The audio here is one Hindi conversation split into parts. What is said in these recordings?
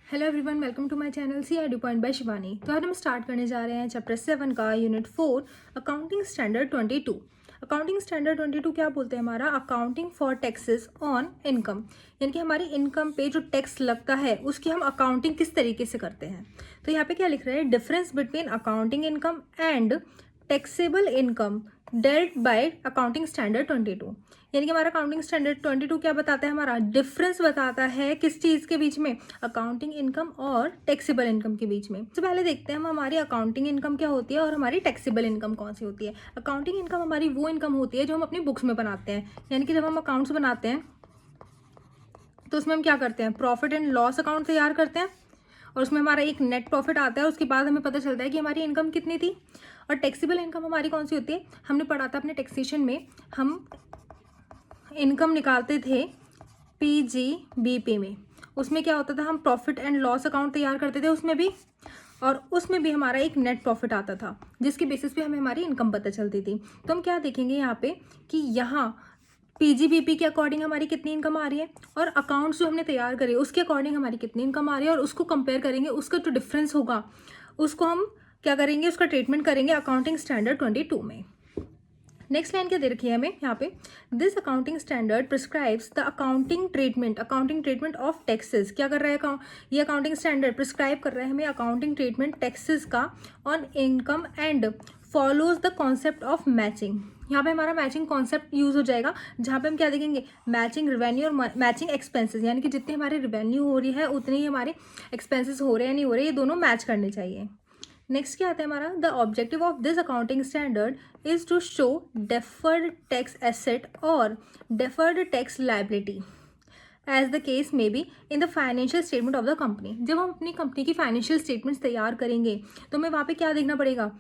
Hello everyone, welcome to my channel C Edu Point by Shivani. तो आज हम स्टार्ट करने जा रहे हैं चैप्टर 7 का unit 4 accounting standard 22। Accounting standard 22 क्या बोलते हैं? हमारा accounting for taxes on income, यानी कि हमारी इनकम पे जो टैक्स लगता है उसकी हम अकाउंटिंग किस तरीके से करते हैं। तो यहाँ पे क्या लिख रहे हैं? Difference between accounting income and taxable income dealt by accounting standard 22। यानी कि हमारा अकाउंटिंग स्टैंडर्ड 22 क्या बताता है? हमारा डिफरेंस बताता है किस चीज़ के बीच में? अकाउंटिंग इनकम और टैक्सेबल इनकम के बीच में। सबसे पहले देखते हैं हम हमारी अकाउंटिंग इनकम क्या होती है और हमारी टैक्सेबल इनकम कौन सी होती है। अकाउंटिंग इनकम हमारी वो इनकम होती है जो हम अपनी बुक्स में बनाते हैं, यानी कि जब हम अकाउंट्स बनाते हैं तो उसमें हम क्या करते हैं? प्रॉफिट एंड लॉस अकाउंट तैयार करते हैं और उसमें हमारा एक नेट प्रॉफिट आता है। उसके बाद हमें पता चलता है कि हमारी इनकम कितनी थी। और टैक्सेबल इनकम हमारी कौन सी होती है? हमने पढ़ा था अपने टैक्सेशन में, हम इनकम निकालते थे पीजीबीपी में। उसमें क्या होता था? हम प्रॉफिट एंड लॉस अकाउंट तैयार करते थे उसमें भी, और उसमें भी हमारा एक नेट प्रॉफिट आता था जिसके बेसिस पे हमें हमारी इनकम पता चलती थी। तो हम क्या देखेंगे यहाँ पे कि यहाँ पीजीबीपी के अकॉर्डिंग हमारी कितनी इनकम आ रही है और अकाउंट्स जो हमने तैयार करे उसके अकॉर्डिंग हमारी कितनी इनकम आ रही है, और उसको कंपेयर करेंगे। उसका जो डिफरेंस होगा उसको हम क्या करेंगे? उसका ट्रीटमेंट करेंगे अकाउंटिंग स्टैंडर्ड 22 में। नेक्स्ट लाइन क्या दे रखी है हमें यहाँ पे? This accounting standard prescribes the accounting treatment of taxes. क्या कर रहा है? ये अकाउंटिंग स्टैंडर्ड प्रिस्क्राइब कर रहा है हमें अकाउंटिंग ट्रीटमेंट टैक्सेस का on income and follows the concept of matching. यहाँ पे हमारा मैचिंग कॉन्सेप्ट यूज हो जाएगा, जहाँ पे हम क्या देखेंगे? मैचिंग रेवेन्यू और मैचिंग एक्सपेंसेस, यानी कि जितनी हमारी रेवेन्यू हो रही है उतनी ही हमारे एक्सपेंसेस हो रहे हैं नहीं हो रहे, ये दोनों मैच करने चाहिए। नेक्स्ट क्या आता है हमारा? The objective of this accounting standard is to show deferred tax asset और deferred tax liability as the case may be in the financial statement of the company. जब हम अपनी कंपनी की फाइनेंशियल स्टेटमेंट्स तैयार करेंगे तो हमें वहाँ पे क्या देखना पड़ेगा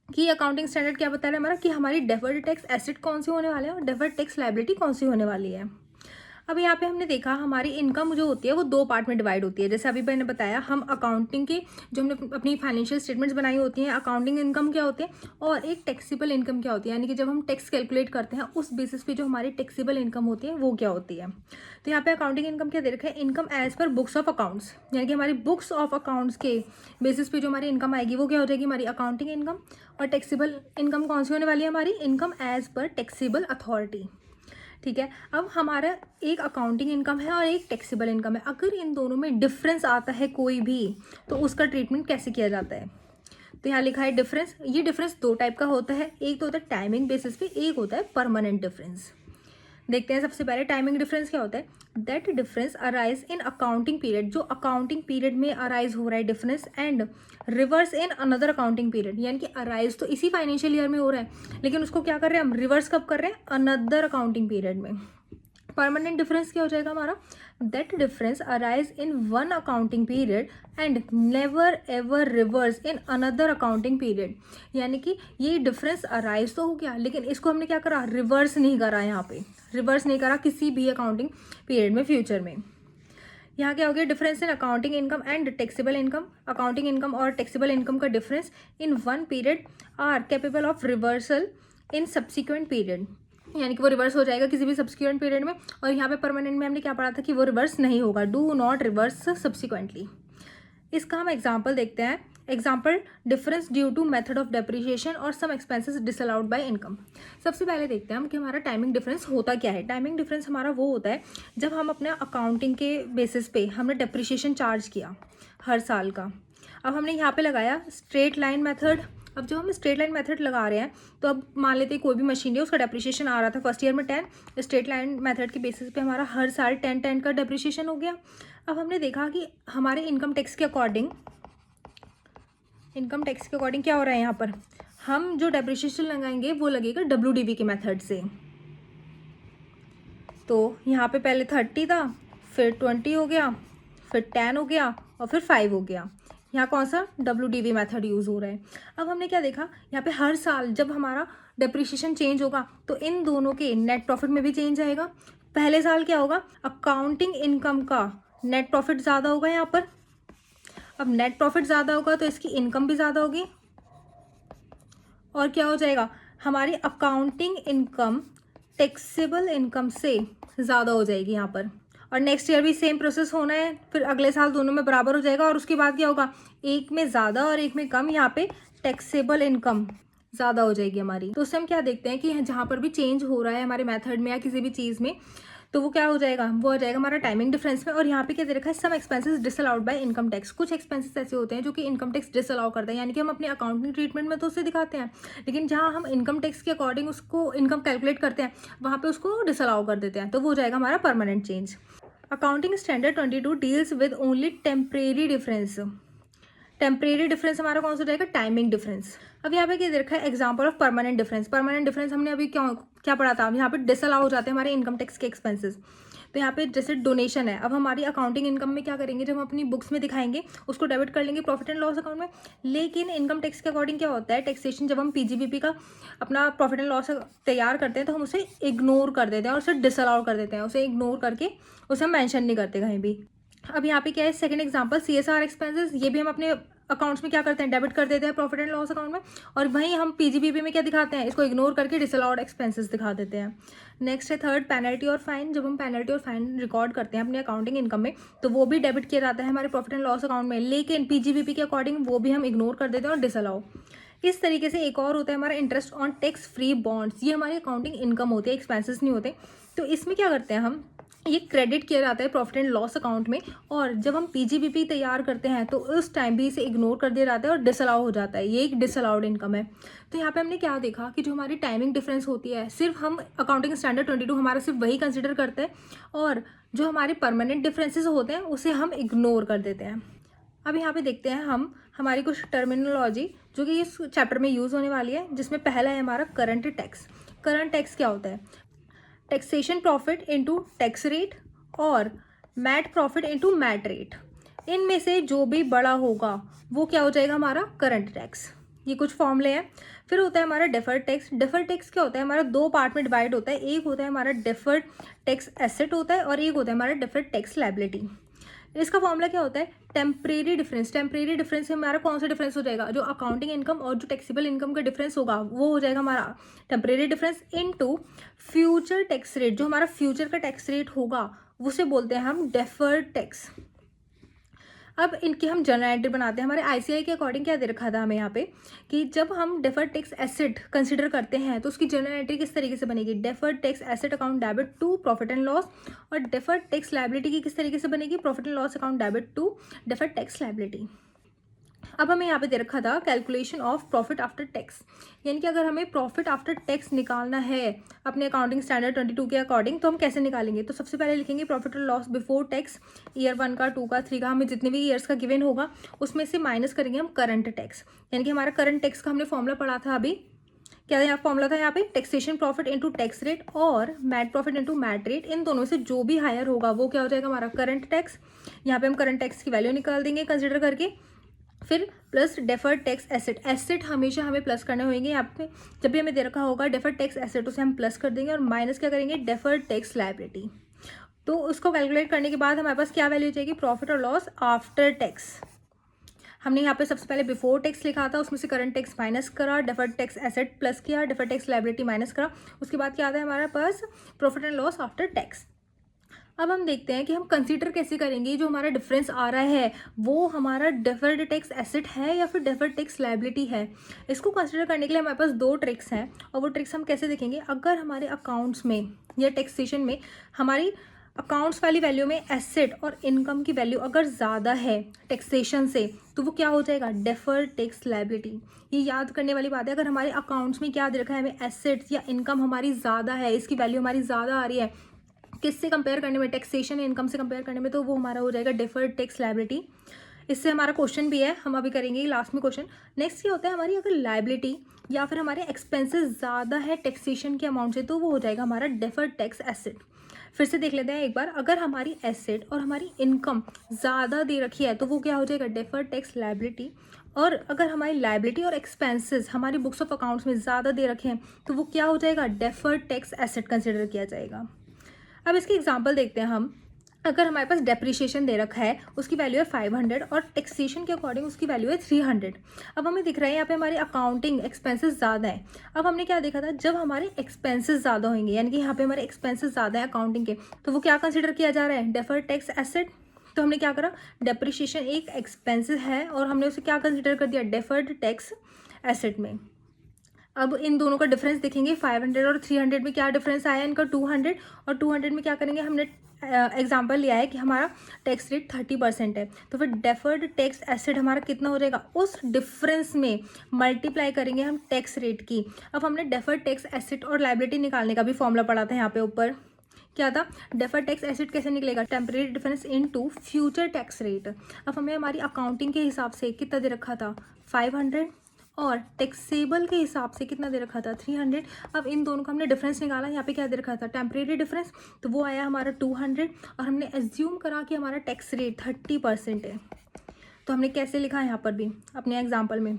कि अकाउंटिंग स्टैंडर्ड क्या बता रहा है हमारा कि हमारी डेफर्ड टैक्स एसेट कौन सी होने वाले हैं और डेफर्ड टैक्स लायबिलिटी कौन सी होने वाली है। अब यहाँ पे हमने देखा हमारी इनकम जो होती है वो दो पार्ट में डिवाइड होती है। जैसे अभी मैंने बताया, हम अकाउंटिंग की जो हमने अपनी फाइनेंशियल स्टेटमेंट्स बनाई होती हैं, अकाउंटिंग इनकम क्या होती है और एक टैक्सेबल इनकम क्या होती है, यानी कि जब हम टैक्स कैलकुलेट करते हैं उस बेसिस पे जो हमारी टैक्सेबल इनकम होती है वो क्या होती है। तो यहाँ पे अकाउंटिंग इनकम क्या दे रखा है? Income as per books of accounts, यानी कि हमारी बुक्स ऑफ अकाउंट्स के बेसिस पे जो हमारी इनकम आएगी वो क्या हो जाएगी? हमारी अकाउंटिंग इनकम। और टैक्सेबल इनकम कौन सी होने वाली है? हमारी income as per taxable authority. ठीक है। अब हमारा एक अकाउंटिंग इनकम है और एक टैक्सेबल इनकम है। अगर इन दोनों में डिफरेंस आता है कोई भी तो उसका ट्रीटमेंट कैसे किया जाता है? तो यहाँ लिखा है डिफरेंस। ये डिफरेंस दो टाइप का होता है, एक तो होता है टाइमिंग बेसिस पे, एक होता है परमानेंट डिफरेंस। देखते हैं सबसे पहले टाइमिंग डिफरेंस क्या होता है। That difference arise in accounting period, जो अकाउंटिंग पीरियड में अराइज हो रहा है difference, and reverse in another accounting period, यानी कि अराइज तो इसी फाइनेंशियल ईयर में हो रहा है लेकिन उसको क्या कर रहे हैं हम? रिवर्स कब कर रहे हैं? अनदर अकाउंटिंग पीरियड में। परमानेंट डिफरेंस क्या हो जाएगा हमारा? That difference arise in one accounting period and never ever reverse in another accounting period, यानी कि ये डिफरेंस अराइज तो हो गया लेकिन इसको हमने क्या करा? रिवर्स नहीं करा। यहाँ पे रिवर्स नहीं करा किसी भी अकाउंटिंग पीरियड में फ्यूचर में। यहाँ क्या हो गया? Difference in accounting income and taxable income. Accounting income और टैक्सेबल इनकम का difference in one period are capable of reversal in subsequent period, यानी कि वो रिवर्स हो जाएगा किसी भी सब्सिक्वेंट पीरियड में। और यहाँ पे परमानेंट में हमने क्या पढ़ा था कि वो रिवर्स नहीं होगा, डू नॉट रिवर्स सब्सिक्वेंटली। इसका हम एग्जाम्पल देखते हैं। Example, difference due to method of depreciation और some expenses disallowed by income. सबसे पहले देखते हैं हम कि हमारा टाइमिंग डिफरेंस होता क्या है। टाइमिंग डिफरेंस हमारा वो होता है जब हम अपने अकाउंटिंग के बेसिस पे हमने डेप्रिसिएशन चार्ज किया हर साल का। अब हमने यहाँ पे लगाया स्ट्रेट लाइन मेथड। अब जब हम स्ट्रेट लाइन मेथड लगा रहे हैं तो अब मान लेते हैं कोई भी मशीन है उसका डेप्रिसिएशन आ रहा था फर्स्ट ईयर में 10, स्ट्रेट लाइन मेथड के बेसिस पे हमारा हर साल 10 का डेप्रिसिएशन हो गया। अब हमने देखा कि हमारे इनकम टैक्स के अकॉर्डिंग क्या हो रहा है यहाँ पर? हम जो डेप्रिसिएशन लगाएंगे वो लगेगा WDV के मेथड से। तो यहाँ पे पहले 30 था, फिर 20 हो गया, फिर 10 हो गया और फिर 5 हो गया। यहाँ कौन सा? WDV मेथड यूज़ हो रहा है। अब हमने क्या देखा, यहाँ पे हर साल जब हमारा डेप्रिसिएशन चेंज होगा तो इन दोनों के नेट प्रॉफिट में भी चेंज आएगा। पहले साल क्या होगा? अकाउंटिंग इनकम का नेट प्रॉफिट ज़्यादा होगा यहाँ पर। अब नेट प्रॉफिट ज़्यादा होगा तो इसकी इनकम भी ज़्यादा होगी और क्या हो जाएगा? हमारी अकाउंटिंग इनकम टैक्सेबल इनकम से ज़्यादा हो जाएगी यहाँ पर। और नेक्स्ट ईयर भी सेम प्रोसेस होना है, फिर अगले साल दोनों में बराबर हो जाएगा। और उसके बाद क्या होगा, एक में ज़्यादा और एक में कम, यहाँ पे टैक्सेबल इनकम ज़्यादा हो जाएगी हमारी। तो उससे हम क्या देखते हैं कि जहाँ पर भी चेंज हो रहा है हमारे मेथड में या किसी भी चीज़ में, तो वो क्या हो जाएगा, वो हो जाएगा हमारा टाइमिंग डिफरेंस में। और यहाँ पे क्या दे रखा है, some expenses disallowed by income tax. कुछ एक्सपेंसेस ऐसे होते हैं जो कि इनकम टैक्स डिसअलाउ करता है, यानी कि हम अपने अकाउंटिंग ट्रीटमेंट में तो उसे दिखाते हैं, लेकिन जहाँ हम इनकम टैक्स के अकॉर्डिंग उसको इनकम कैलकुलेट करते हैं वहाँ पे उसको डिसअलाउ कर देते हैं। तो वो हो जाएगा हमारा permanent change. Accounting standard 22 deals with only temporary difference. Temporary difference हमारा कौन सा हो जाएगा, टाइमिंग डिफरेंस। अब यहाँ पे क्या दे रखा है, example of permanent difference. Permanent difference हमने अभी क्या पढ़ा था, यहाँ पे डिसअलाउ हो जाते हैं हमारे इनकम टैक्स के एक्सपेंसेस। तो यहाँ पे जैसे डोनेशन है, अब हमारी अकाउंटिंग इनकम में क्या करेंगे, जब हम अपनी बुक्स में दिखाएंगे उसको डेबिट कर लेंगे प्रॉफिट एंड लॉस अकाउंट में। लेकिन इनकम टैक्स के अकॉर्डिंग क्या होता है, टैक्सेशन जब हम पीजीबीपी का अपना प्रॉफिट एंड लॉस तैयार करते हैं तो हम उसे इग्नोर कर देते हैं और उसे डिसअलाउ कर देते हैं, उसे इग्नोर करके उसे हम मैंशन नहीं करते कहीं भी। अब यहाँ पे क्या है, सेकंड एग्जांपल सीएसआर एक्सपेंसेस। ये भी हम अपने अकाउंट्स में क्या करते हैं, डेबिट कर देते हैं प्रॉफिट एंड लॉस अकाउंट में। और वहीं हम पीजीबीपी में क्या दिखाते हैं, इसको इग्नोर करके डिसअलाउड एक्सपेंसेस दिखा देते हैं। नेक्स्ट है थर्ड, पेनल्टी और फाइन। जब हम पेनल्टी और फाइन रिकॉर्ड करते हैं अपने अकाउंटिंग इनकम में तो वो भी डेबिट किया जाता है हमारे प्रॉफिट एंड लॉस अकाउंट में, लेकिन पीजीबीपी के अकॉर्डिंग वो भी हम इग्नोर कर देते हैं और डिसअलाउ। इस तरीके से एक और होता है हमारा interest on tax free bonds. ये हमारी अकाउंटिंग इनकम होती है, एक्सपेंसेस नहीं होते। तो इसमें क्या करते हैं हम, ये क्रेडिट किया जाता है प्रॉफिट एंड लॉस अकाउंट में, और जब हम पीजीबीपी तैयार करते हैं तो उस टाइम भी इसे इग्नोर कर दिया जाता है और डिसअलाउ हो जाता है। ये एक डिसअलाउड इनकम है। तो यहाँ पे हमने क्या देखा कि जो हमारी टाइमिंग डिफरेंस होती है, सिर्फ हम अकाउंटिंग स्टैंडर्ड 22 हमारा सिर्फ वही कंसिडर करते हैं, और जो हमारे परमानेंट डिफरेंसेस होते हैं उसे हम इग्नोर कर देते हैं। अब यहाँ पे देखते हैं हम हमारी कुछ टर्मिनोलॉजी जो कि इस चैप्टर में यूज़ होने वाली है, जिसमें पहला है हमारा करंट टैक्स। करंट टैक्स क्या होता है, taxation profit into tax rate और MAT profit into MAT rate. इनमें से जो भी बड़ा होगा वो क्या हो जाएगा, हमारा करंट टैक्स। ये कुछ फॉर्मूले हैं। फिर होता है हमारा डेफर्ड टैक्स। डेफर्ड टैक्स क्या होता है, हमारा दो पार्ट में डिवाइड होता है। एक होता है हमारा डेफर्ड टैक्स एसेट होता है और एक होता है हमारा डेफर्ड टैक्स लायबिलिटी। इसका फॉर्मूला क्या होता है, टेम्परेरी डिफरेंस। टेम्परेरी डिफरेंस में हमारा कौन सा डिफरेंस हो जाएगा, जो अकाउंटिंग इनकम और जो टैक्सेबल इनकम का डिफरेंस होगा वो हो जाएगा हमारा temporary difference into future tax rate. जो हमारा फ्यूचर का टैक्स रेट होगा उसे बोलते हैं हम डेफर्ड टैक्स। अब इनकी हम जनरल एंट्री बनाते हैं। हमारे आईसीआई के अकॉर्डिंग क्या दे रखा था हमें यहाँ पे कि जब हम डेफर्ड टैक्स एसेट कंसिडर करते हैं तो उसकी जनरल एंट्री किस तरीके से बनेगी, deferred tax asset account debit to profit and loss. और डेफर्ड टैक्स लायबिलिटी की किस तरीके से बनेगी, profit and loss account debit to deferred tax liability. अब हमें यहाँ पे दे रखा था calculation of profit after tax, यानी कि अगर हमें प्रॉफिट आफ्टर टैक्स निकालना है अपने अकाउंटिंग स्टैंडर्ड 22 के अकॉर्डिंग तो हम कैसे निकालेंगे। तो सबसे पहले लिखेंगे प्रॉफिट और लॉस बिफोर टैक्स, ईयर 1 का, 2 का, 3 का, हमें जितने भी ईयर्स का गिवन होगा उसमें से माइनस करेंगे हम करंट टैक्स। यानी कि हमारा करंट टैक्स का हमने फॉर्मूला पढ़ा था अभी, क्या यहाँ फॉर्मूला था यहाँ पे, taxation profit into tax rate और MAT profit into MAT rate. इन दोनों से जो भी हायर होगा वो क्या हो जाएगा, हमारा करंट टैक्स। यहाँ पे हम करंट टैक्स की वैल्यू निकाल देंगे कंसिडर करके। फिर plus deferred tax asset. Asset हमेशा हमें प्लस करने होंगे। यहाँ पे जब भी हमें दे रखा होगा डेफर्ड टैक्स एसेट उसे हम प्लस कर देंगे और माइनस क्या करेंगे, डेफर्ड टैक्स लायबिलिटी। तो उसको कैलकुलेट करने के बाद हमारे पास क्या वैल्यू जाएगी, प्रॉफिट और लॉस आफ्टर टैक्स। हमने यहाँ पे सबसे पहले बिफोर टैक्स लिखा था, उसमें से करंट टैक्स माइनस करा, डेफर्ड टैक्स एसेट प्लस किया, डेफर्ड टैक्स लायबिलिटी माइनस करा। उसके बाद क्या आता है हमारे पास, profit and loss after tax. अब हम देखते हैं कि हम कंसीडर कैसे करेंगे जो हमारा डिफरेंस आ रहा है वो हमारा डेफर्ड टैक्स एसेट है या फिर डेफर्ड टैक्स लायबिलिटी है। इसको कंसीडर करने के लिए हमारे पास दो ट्रिक्स हैं, और वो ट्रिक्स हम कैसे देखेंगे, अगर हमारे अकाउंट्स में या टैक्सेशन में हमारी अकाउंट्स वाली वैल्यू में एसेट और इनकम की वैल्यू अगर ज़्यादा है टैक्सेशन से तो वो क्या हो जाएगा, डेफर्ड टैक्स लायबिलिटी। ये याद करने वाली बात है, अगर हमारे अकाउंट्स में क्या दे रखा है, हमें एसेट्स या इनकम हमारी ज़्यादा है, इसकी वैल्यू हमारी ज़्यादा आ रही है किससे कंपेयर करने में, टैक्सेशन इनकम से कंपेयर करने में, तो वो हमारा हो जाएगा डेफर्ड टैक्स लायबिलिटी। इससे हमारा क्वेश्चन भी है, हम अभी करेंगे लास्ट में क्वेश्चन। नेक्स्ट क्या होता है, हमारी अगर लायबिलिटी या फिर हमारे एक्सपेंसेस ज़्यादा है टैक्सेशन के अमाउंट से तो वो हो जाएगा हमारा डेफर्ड टैक्स एसेट। फिर से देख लेते हैं एक बार, अगर हमारी एसेट और हमारी इनकम ज़्यादा दे रखी है तो वो क्या हो जाएगा, डेफर्ड टैक्स लायबिलिटी। और अगर हमारी लायबिलिटी और एक्सपेंसेस हमारी बुक्स ऑफ अकाउंट्स में ज़्यादा दे रखे हैं तो वो क्या हो जाएगा, डेफर्ड टैक्स एसेट कंसिडर किया जाएगा। अब इसकी एग्जांपल देखते हैं हम। अगर हमारे पास डेप्रिसिएशन दे रखा है, उसकी वैल्यू है 500 और टैक्सेशन के अकॉर्डिंग उसकी वैल्यू है 300। अब हमें दिख रहा है यहाँ पे हमारे अकाउंटिंग एक्सपेंसेस ज़्यादा है। अब हमने क्या देखा था, जब हमारे एक्सपेंसेस ज़्यादा होंगे, यानी कि यहाँ पे हमारे एक्सपेंसेस ज़्यादा है अकाउंटिंग के, तो वो क्या कंसिडर किया जा रहा है, डेफर्ड टैक्स एसेट। तो हमने क्या करा, डेप्रिसिएशन एक एक्सपेंसेस है और हमने उसे क्या कंसिडर कर दिया, डेफर्ड टैक्स एसेट में। अब इन दोनों का डिफरेंस देखेंगे, 500 और 300 में क्या डिफरेंस आया इनका, 200। और 200 में क्या करेंगे, हमने एग्जाम्पल लिया है कि हमारा टैक्स रेट 30% है, तो फिर डेफर्ड टैक्स एसेट हमारा कितना हो जाएगा, उस डिफरेंस में मल्टीप्लाई करेंगे हम टैक्स रेट की। अब हमने डेफर्ड टैक्स एसेट और लायबिलिटी निकालने का भी फॉर्मूला पढ़ा था यहाँ पे ऊपर, क्या था, डेफर्ड टैक्स एसेट कैसे निकलेगा, temporary difference into future tax rate. अब हमें हमारी अकाउंटिंग के हिसाब से कितना दे रखा था, 500, और टैक्सेबल के हिसाब से कितना दे रखा था, 300। अब इन दोनों का हमने डिफरेंस निकाला, यहाँ पे क्या दे रखा था, टेम्परेरी डिफरेंस, तो वो आया हमारा 200। और हमने एज्यूम करा कि हमारा टैक्स रेट 30% है, तो हमने कैसे लिखा यहाँ पर भी अपने एग्जाम्पल में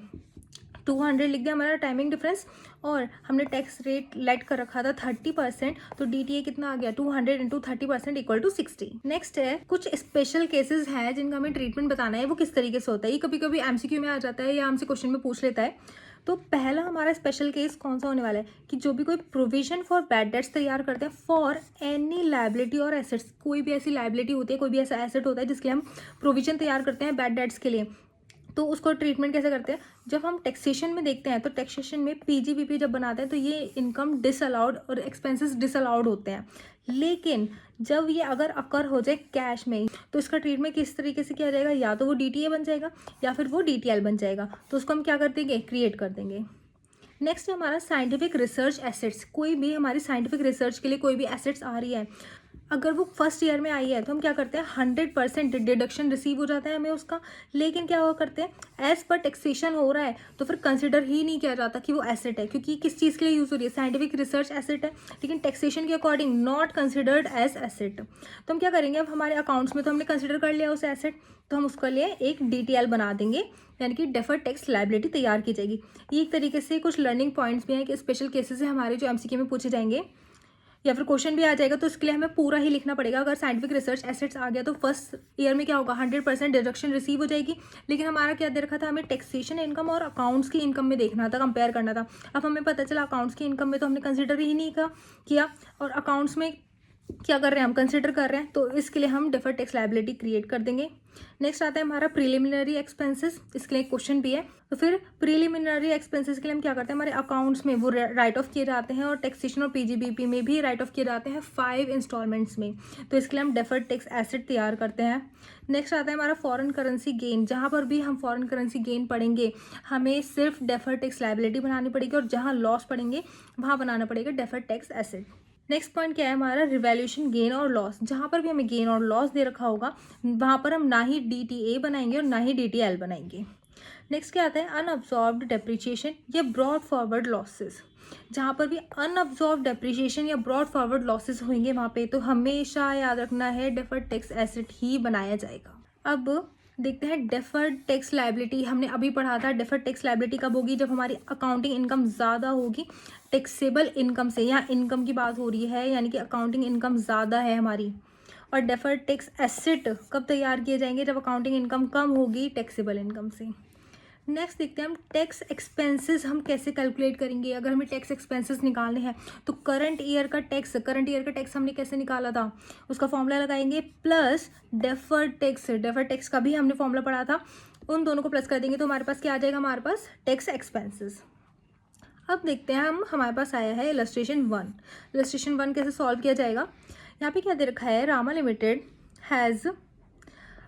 200 लिख दिया हमारा टाइमिंग डिफरेंस, और हमने टैक्स रेट लेट कर रखा था 30%, तो DTA कितना आ गया, 200 इंटू 30% इक्वल टू 60। नेक्स्ट है, कुछ स्पेशल केसेस हैं जिनका हमें ट्रीटमेंट बताना है, वो किस तरीके से होता है। ये कभी कभी MCQ में आ जाता है या हमसे क्वेश्चन में पूछ लेता है। तो पहला हमारा स्पेशल केस कौन सा होने वाला है कि जो भी कोई प्रोविजन फॉर बैड डेट्स तैयार करते हैं फॉर एनी लायबिलिटी और एसेट्स, कोई भी ऐसी लायबिलिटी होती है, कोई भी ऐसा एसेट होता है जिसके लिए हम प्रोविजन तैयार करते हैं बैड डेट्स के लिए, तो उसको ट्रीटमेंट कैसे करते हैं, जब हम टैक्सेशन में देखते हैं तो टैक्सेशन में PGBP जब बनाते हैं तो ये इनकम डिसअलाउड और एक्सपेंसेस डिसअलाउड होते हैं। लेकिन जब ये अगर अकर हो जाए कैश में, तो इसका ट्रीटमेंट किस तरीके से किया जाएगा, या तो वो DTA बन जाएगा या फिर वो DTL बन जाएगा, तो उसको हम क्या कर देंगे, क्रिएट कर देंगे। नेक्स्ट है हमारा साइंटिफिक रिसर्च एसेट्स। कोई भी हमारी साइंटिफिक रिसर्च के लिए कोई भी एसेट्स आ रही है, अगर वो फर्स्ट ईयर में आई है तो हम क्या करते हैं, 100% डिडक्शन रिसीव हो जाता है हमें उसका। लेकिन क्या हुआ करते हैं, एज पर टैक्सेशन हो रहा है तो फिर कंसिडर ही नहीं किया जाता कि वो एसेट है, क्योंकि किस चीज़ के लिए यूज़ हो रही है, साइंटिफिक रिसर्च एसेट है, लेकिन टैक्सेशन के according not considered as asset. तो हम क्या करेंगे, अब हमारे अकाउंट्स में तो हमने कंसिडर कर लिया उस एसेट, तो हम उसके लिए एक DTL बना देंगे, यानी कि डेफर्ड टैक्स लायबिलिटी तैयार की जाएगी। ये एक तरीके से कुछ लर्निंग पॉइंट्स भी हैं कि स्पेशल केसेस है हमारे जो MCQ में पूछे जाएंगे या फिर क्वेश्चन भी आ जाएगा, तो इसके लिए हमें पूरा ही लिखना पड़ेगा। अगर साइंटिफिक रिसर्च एसेट्स आ गया तो फर्स्ट ईयर में क्या होगा, 100% डिडक्शन रिसीव हो जाएगी। लेकिन हमारा क्या दे रखा था, हमें टैक्सेशन इनकम और अकाउंट्स की इनकम में देखना था, कंपेयर करना था। अब हमें पता चला अकाउंट्स की इनकम में तो हमने कंसिडर ही नहीं किया, और अकाउंट्स में क्या कर रहे हैं, हम कंसिडर कर रहे हैं, तो इसके लिए हम डेफर्ड टैक्स लायबिलिटी क्रिएट कर देंगे। नेक्स्ट आता है हमारा प्रीलिमिनरी एक्सपेंसेस, इसके लिए क्वेश्चन भी है। तो फिर प्रीलिमिनरी एक्सपेंसेस के लिए हम क्या करते हैं, हमारे अकाउंट्स में वो राइट ऑफ किए जाते हैं, और टैक्सेशन और PGBP में भी राइट ऑफ किए जाते हैं 5 इंस्टॉलमेंट्स में, तो इसके लिए हम डेफर्ड टैक्स एसेट तैयार करते हैं। नेक्स्ट आता है हमारा फॉरेन करेंसी गेन। जहाँ पर भी हम फॉरेन करेंसी गेन पढ़ेंगे हमें सिर्फ डेफर्ड टैक्स लायबिलिटी बनानी पड़ेगी, और जहाँ लॉस पढ़ेंगे वहाँ बनाना पड़ेगा deferred tax asset. Next point क्या है हमारा, रिवैल्यूएशन गेन और लॉस। जहाँ पर भी हमें गेन और लॉस दे रखा होगा वहाँ पर हम ना ही DTA बनाएंगे और ना ही DTL बनाएंगे। नेक्स्ट क्या आता है, अनअब्जॉर्ब्ड डेप्रिसिएशन या ब्रॉड फॉरवर्ड लॉसेस। जहाँ पर भी अनअब्जॉर्ब्ड डेप्रिसिएशन या ब्रॉड फॉरवर्ड लॉसेस होंगे वहाँ पे तो हमेशा याद रखना है डेफर्ड टैक्स एसेट ही बनाया जाएगा। अब देखते हैं डेफर्ड टैक्स लायबिलिटी, हमने अभी पढ़ा था डेफर्ड टैक्स लायबिलिटी कब होगी, जब हमारी अकाउंटिंग इनकम ज़्यादा होगी टैक्सेबल इनकम से। यहाँ इनकम की बात हो रही है, यानी कि अकाउंटिंग इनकम ज़्यादा है हमारी। और डेफर्ड टैक्स एसेट कब तैयार किए जाएंगे, जब अकाउंटिंग इनकम कम होगी टैक्सेबल इनकम से। नेक्स्ट देखते हैं हम टैक्स एक्सपेंसेस हम कैसे कैलकुलेट करेंगे। अगर हमें टैक्स एक्सपेंसेस निकालने हैं तो करंट ईयर का टैक्स हमने कैसे निकाला था, उसका फॉर्मूला लगाएंगे प्लस डेफर्ड टैक्स का भी हमने फॉर्मूला पढ़ा था, उन दोनों को प्लस कर देंगे तो हमारे पास क्या आ जाएगा, हमारे पास टैक्स एक्सपेंसेस। अब देखते हैं हमारे पास आया है इलस्ट्रेशन 1। इलस्ट्रेशन 1 कैसे सॉल्व किया जाएगा, यहाँ पे क्या दे रखा है, Rama limited has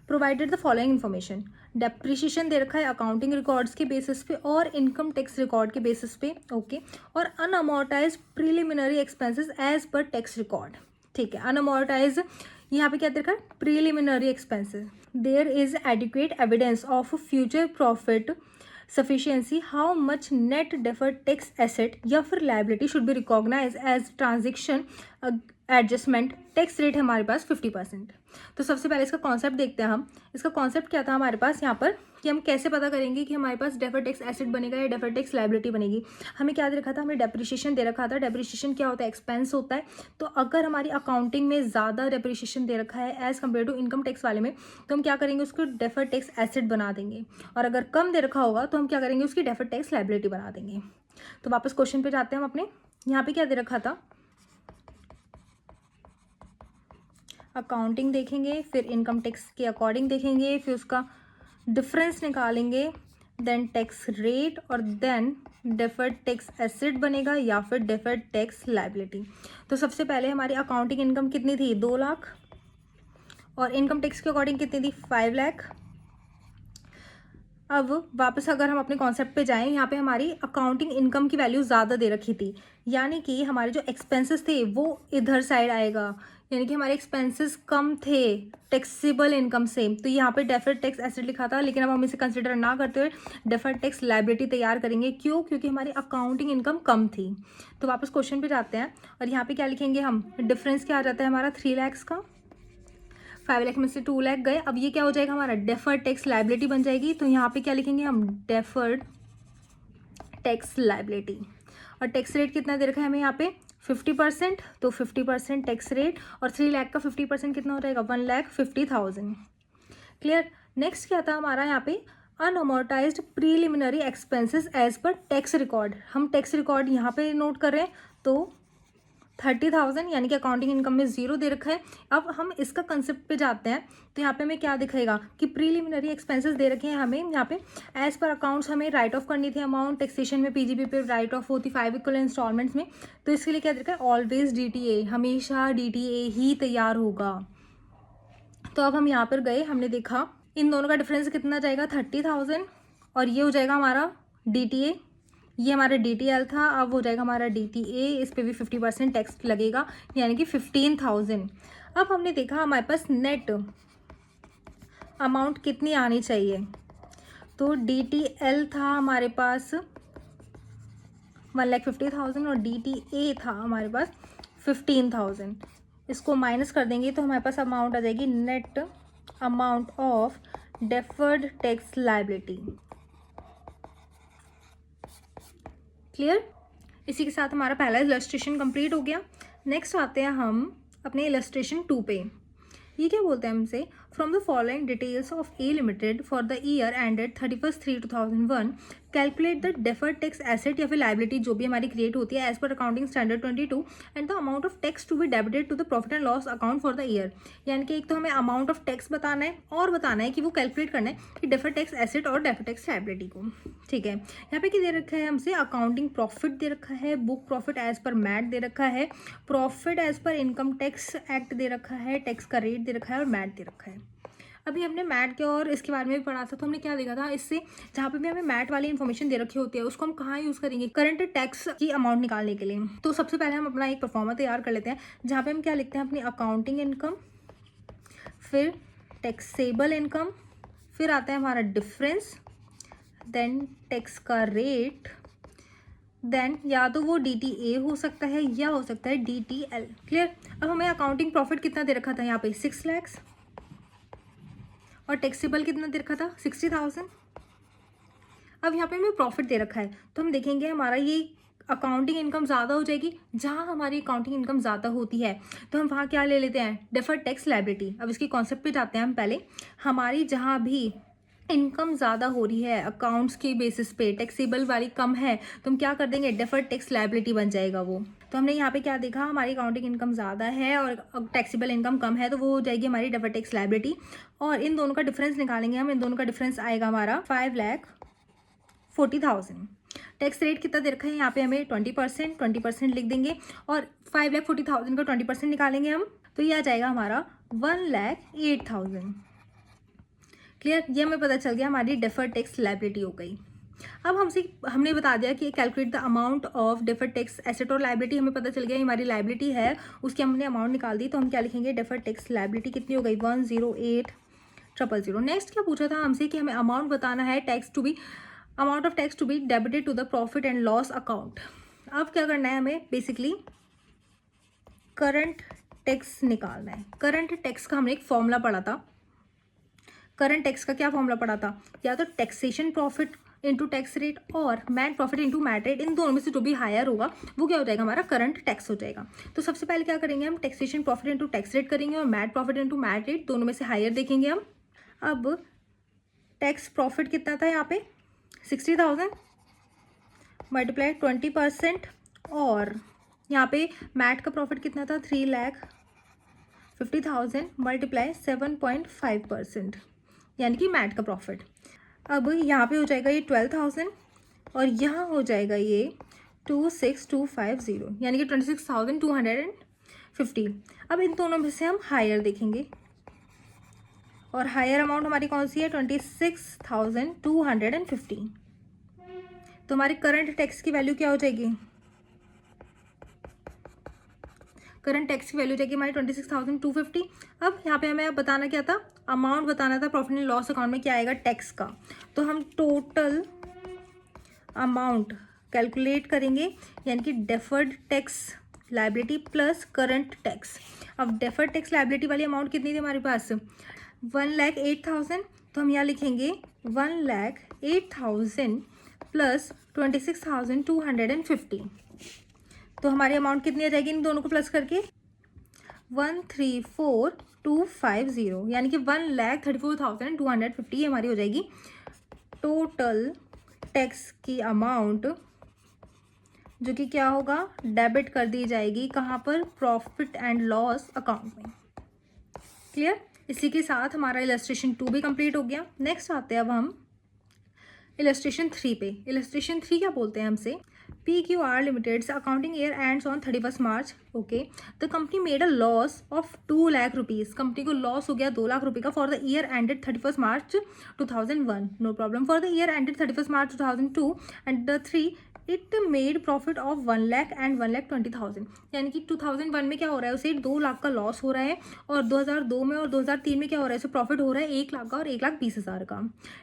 provided the following information. Depreciation दे रखा है अकाउंटिंग रिकॉर्ड्स के बेसिस पे और इनकम टैक्स रिकॉर्ड के बेसिस पे, ओके। और unamortise preliminary expenses as per tax record, ठीक है। अनअमोर्टाइज यहाँ पे क्या दे रखा है, preliminary expenses. There is adequate evidence of future profit sufficiency how much net deferred tax asset या फिर liability should be recognise as transaction adjustment, tax rate है हमारे पास 50%। तो सबसे पहले इसका कॉन्सेप्ट देखते हैं हम। इसका कॉन्सेप्ट क्या था हमारे पास यहाँ पर कि हम कैसे पता करेंगे कि हमारे पास डेफर्ड टैक्स एसेट बनेगा या डेफर्ड टैक्स लायबिलिटी बनेगी। हमें क्या दे रखा था, हमें डेप्रिसिएशन दे रखा था। डेप्रिसिएशन क्या होता है, एक्सपेंस होता है। तो अगर हमारी अकाउंटिंग में ज़्यादा डेप्रिसिएशन दे रखा है as compare to income tax वाले में, तो हम क्या करेंगे, उसको डेफर्ड टैक्स एसेट बना देंगे। और अगर कम दे रखा होगा तो हम क्या करेंगे, उसकी डेफर्ड टैक्स लायबिलिटी बना देंगे। तो वापस क्वेश्चन पे जाते हैं हम अपने। यहाँ पे क्या दे रखा था, अकाउंटिंग देखेंगे, फिर इनकम टैक्स के अकॉर्डिंग देखेंगे, फिर उसका डिफरेंस निकालेंगे, देन टैक्स रेट, और देन डेफर्ड टैक्स एसेट बनेगा या फिर डेफर्ड टैक्स लायबिलिटी। तो सबसे पहले हमारी अकाउंटिंग इनकम कितनी थी, 2 लाख, और इनकम टैक्स के अकॉर्डिंग कितनी थी, 5 लाख। अब वापस अगर हम अपने कॉन्सेप्ट पे जाएं, यहाँ पे हमारी अकाउंटिंग इनकम की वैल्यू ज़्यादा दे रखी थी, यानी कि हमारे जो एक्सपेंसेस थे वो इधर साइड आएगा, यानी कि हमारे एक्सपेंसेस कम थे टैक्सेबल इनकम से। तो यहाँ पे डेफर्ड टैक्स एसेट लिखा था, लेकिन अब हम इसे कंसिडर ना करते हुए डेफर्ड टैक्स लायबिलिटी तैयार करेंगे। क्यों, क्योंकि हमारी अकाउंटिंग इनकम कम थी। तो वापस क्वेश्चन पे जाते हैं, और यहाँ पे क्या लिखेंगे हम, डिफरेंस क्या आ जाता है हमारा, 3 लाख का। 5 लाख में से 2 लाख गए, अब ये क्या हो जाएगा, हमारा डेफर्ड टैक्स लायबिलिटी बन जाएगी। तो यहाँ पे क्या लिखेंगे हम, डेफर्ड टैक्स लायबिलिटी। और टैक्स रेट कितना दे रखा है हमें यहाँ पे, 50%। तो 50% टैक्स रेट, और 3 लाख का 50% कितना हो जाएगा, 1,50,000। क्लियर। नेक्स्ट क्या था हमारा यहाँ पे, unamortised preliminary expenses as per tax record. हम टैक्स रिकॉर्ड यहाँ पे नोट कर रहे हैं, तो 30,000, यानी कि अकाउंटिंग इनकम में 0 दे रखा है। अब हम इसका कंसेप्ट पे जाते हैं, तो यहाँ पे हमें क्या दिखेगा कि प्रीलिमिनरी एक्सपेंसेस दे रखे हैं हमें यहाँ पे एज पर अकाउंट्स, हमें राइट ऑफ करनी थी अमाउंट। टैक्सेशन में पीजीबी पे राइट ऑफ होती 5 इक्वल इंस्टॉलमेंट्स में। तो इसके लिए क्या दे रखा है, ऑलवेज डीटीए, हमेशा डीटीए ही तैयार होगा। तो अब हम यहाँ पर गए, हमने देखा इन दोनों का डिफरेंस कितना जाएगा, 30,000, और ये हो जाएगा हमारा डीटीए। ये हमारा DTL था, अब हो जाएगा हमारा DTA। इस पे भी 50% टैक्स लगेगा, यानी कि 15,000। अब हमने देखा हमारे पास नेट अमाउंट कितनी आनी चाहिए, तो DTL था हमारे पास 1,50,000 और DTA था हमारे पास 15,000। इसको माइनस कर देंगे तो हमारे पास अमाउंट आ जाएगी, net amount of deferred tax liability. Clear. इसी के साथ हमारा पहला इलस्ट्रेशन कंप्लीट हो गया। नेक्स्ट आते हैं हम अपने इलस्ट्रेशन 2 पे। ये क्या बोलते हैं हमसे, from the following details of A limited for the year ended 31/3/2001 calculate the deferred tax asset या फिर लायबिलिटी जो भी हमारी क्रिएट होती है as per accounting standard 22 and the amount of tax to be debited to the profit and loss account for the year. यानी कि एक तो हमें अमाउंट ऑफ टैक्स बताना है और बताना है कि वो कैलकुलेट करना है कि डेफर्ड टैक्स एसेट और डेफर्ड टैक्स लायबिलिटी को। ठीक है, यहाँ पे क्या दे रखा है हमसे, अकाउंटिंग प्रॉफिट दे रखा है, book profit as per MAT दे रखा है, profit as per income tax act दे रखा है, टैक्स का रेट दे रखा है और मैट दे रखा है। अभी हमने मैट के और इसके बारे में भी पढ़ा था, तो हमने क्या देखा था, इससे जहाँ पे भी हमें मैट वाली इन्फॉर्मेशन दे रखी होती है उसको हम कहाँ यूज़ करेंगे, करंट टैक्स की अमाउंट निकालने के लिए। तो सबसे पहले हम अपना एक परफॉर्मा तैयार कर लेते हैं, जहाँ पे हम क्या लिखते हैं, अपनी अकाउंटिंग इनकम, फिर टैक्सेबल इनकम, फिर आता है हमारा डिफरेंस, देन टैक्स का रेट, देन या तो वो DTA हो सकता है या हो सकता है DTL। क्लियर। अब हमें अकाउंटिंग प्रॉफिट कितना दे रखा था यहाँ पे, 6 लाख, और टैक्सेबल कितना दे रखा था, 60,000। अब यहाँ पे हमें प्रॉफिट दे रखा है, तो हम देखेंगे हमारा ये अकाउंटिंग इनकम ज़्यादा हो जाएगी। जहाँ हमारी अकाउंटिंग इनकम ज़्यादा होती है तो हम वहाँ क्या ले लेते हैं, डेफर्ड टैक्स लायबिलिटी। अब इसकी कॉन्सेप्ट पे जाते हैं हम पहले। हमारी जहाँ भी इनकम ज़्यादा हो रही है अकाउंट्स के बेसिस पे, टैक्सेबल वाली कम है, तो हम क्या कर देंगे, डेफर्ड टैक्स लायबिलिटी बन जाएगा वो। तो हमने यहाँ पे क्या देखा, हमारी अकाउंटिंग इनकम ज़्यादा है और टैक्सेबल इनकम कम है, तो वो हो जाएगी हमारी डेफर्ड टैक्स लायबिलिटी। और इन दोनों का डिफरेंस निकालेंगे हम, इन दोनों का डिफरेंस आएगा हमारा 5,40,000। टैक्स रेट कितना दे रखा है यहाँ पे हमें, 20% लिख देंगे, और 5,40,000 का 20% निकालेंगे हम, तो ये आ जाएगा हमारा 1,08,000। क्लियर। ये हमें पता चल गया हमारी डेफर्ड टैक्स लायबिलिटी हो गई। अब हमने बता दिया कि calculate the amount of deferred tax asset और लायबिलिटी, हमें पता चल गया हमारी लायबिलिटी है, उसकी हमने अमाउंट निकाल दी। तो हम क्या लिखेंगे, डेफर्ड टैक्स लायबिलिटी कितनी हो गई, 108,000। नेक्स्ट क्या पूछा था हमसे कि हमें अमाउंट बताना है, amount of tax to be debited to the profit and loss account. अब क्या करना है हमें, बेसिकली करंट टैक्स निकालना है। करंट टैक्स का हमने एक फॉर्मूला पढ़ा था। करंट टैक्स का क्या फॉर्मूला पढ़ा था? या तो taxation profit into tax rate और MAT profit into MAT rate, इन दोनों में से जो भी हायर होगा वो क्या हो जाएगा? हमारा करंट टैक्स हो जाएगा। तो सबसे पहले क्या करेंगे हम? Taxation profit into tax rate करेंगे और MAT profit into MAT rate, दोनों में से हायर देखेंगे हम। अब टैक्स प्रॉफिट कितना था यहाँ पे? 60,000 मल्टीप्लाई 20%, और यहाँ पे मैट का प्रॉफिट कितना था? 3,50,000 मल्टीप्लाई 7.5%, यानी कि मैट का प्रॉफिट। अब यहाँ पे हो जाएगा ये 12,000 और यहाँ हो जाएगा ये 26,250, यानी कि 26,250। अब इन दोनों में से हम हायर देखेंगे और हायर अमाउंट हमारी कौन सी है? 26,250। तो हमारी करंट टैक्स की वैल्यू क्या हो जाएगी? करंट टैक्स की वैल्यू जाएगी हमारी 26,250। अब यहाँ पे हमें अब बताना क्या था? अमाउंट बताना था प्रॉफिट एंड लॉस अकाउंट में क्या आएगा टैक्स का। तो हम टोटल अमाउंट कैलकुलेट करेंगे, यानी कि deferred tax liability plus current tax. अब डेफर्ड टैक्स लायबिलिटी वाली अमाउंट कितनी थी हमारे पास? 1,08,000। तो हम यहाँ लिखेंगे 1,08,000 प्लस 26,250। तो हमारी अमाउंट कितनी आ जाएगी इन दोनों को प्लस करके? 1,34,250, यानी कि 1,34,250 हमारी हो जाएगी टोटल टैक्स की अमाउंट, जो कि क्या होगा? डेबिट कर दी जाएगी कहाँ पर? प्रॉफिट एंड लॉस अकाउंट में। क्लियर? इसी के साथ हमारा इलस्ट्रेशन 2 भी कंप्लीट हो गया। नेक्स्ट आते हैं अब हम इलस्ट्रेशन 3 पे। इलस्ट्रेशन 3 क्या बोलते हैं हमसे? PQR Limited's accounting year ends on 31st March. Okay, the company made a loss of 2 lakh rupees. Company को लॉस हो गया 2 लाख रुपए का for the year ended 31st March 2001. No problem. For the year ended 31st March 2002 and the 3 it made profit of 1 lakh and 1,20,000, यानी कि 2001 में क्या हो रहा है? उसे 2 लाख का लॉस हो रहा है और 2002 में और 2003 में क्या हो रहा है? उसे प्रॉफिट हो रहा है 1 लाख का और 1,20,000 का।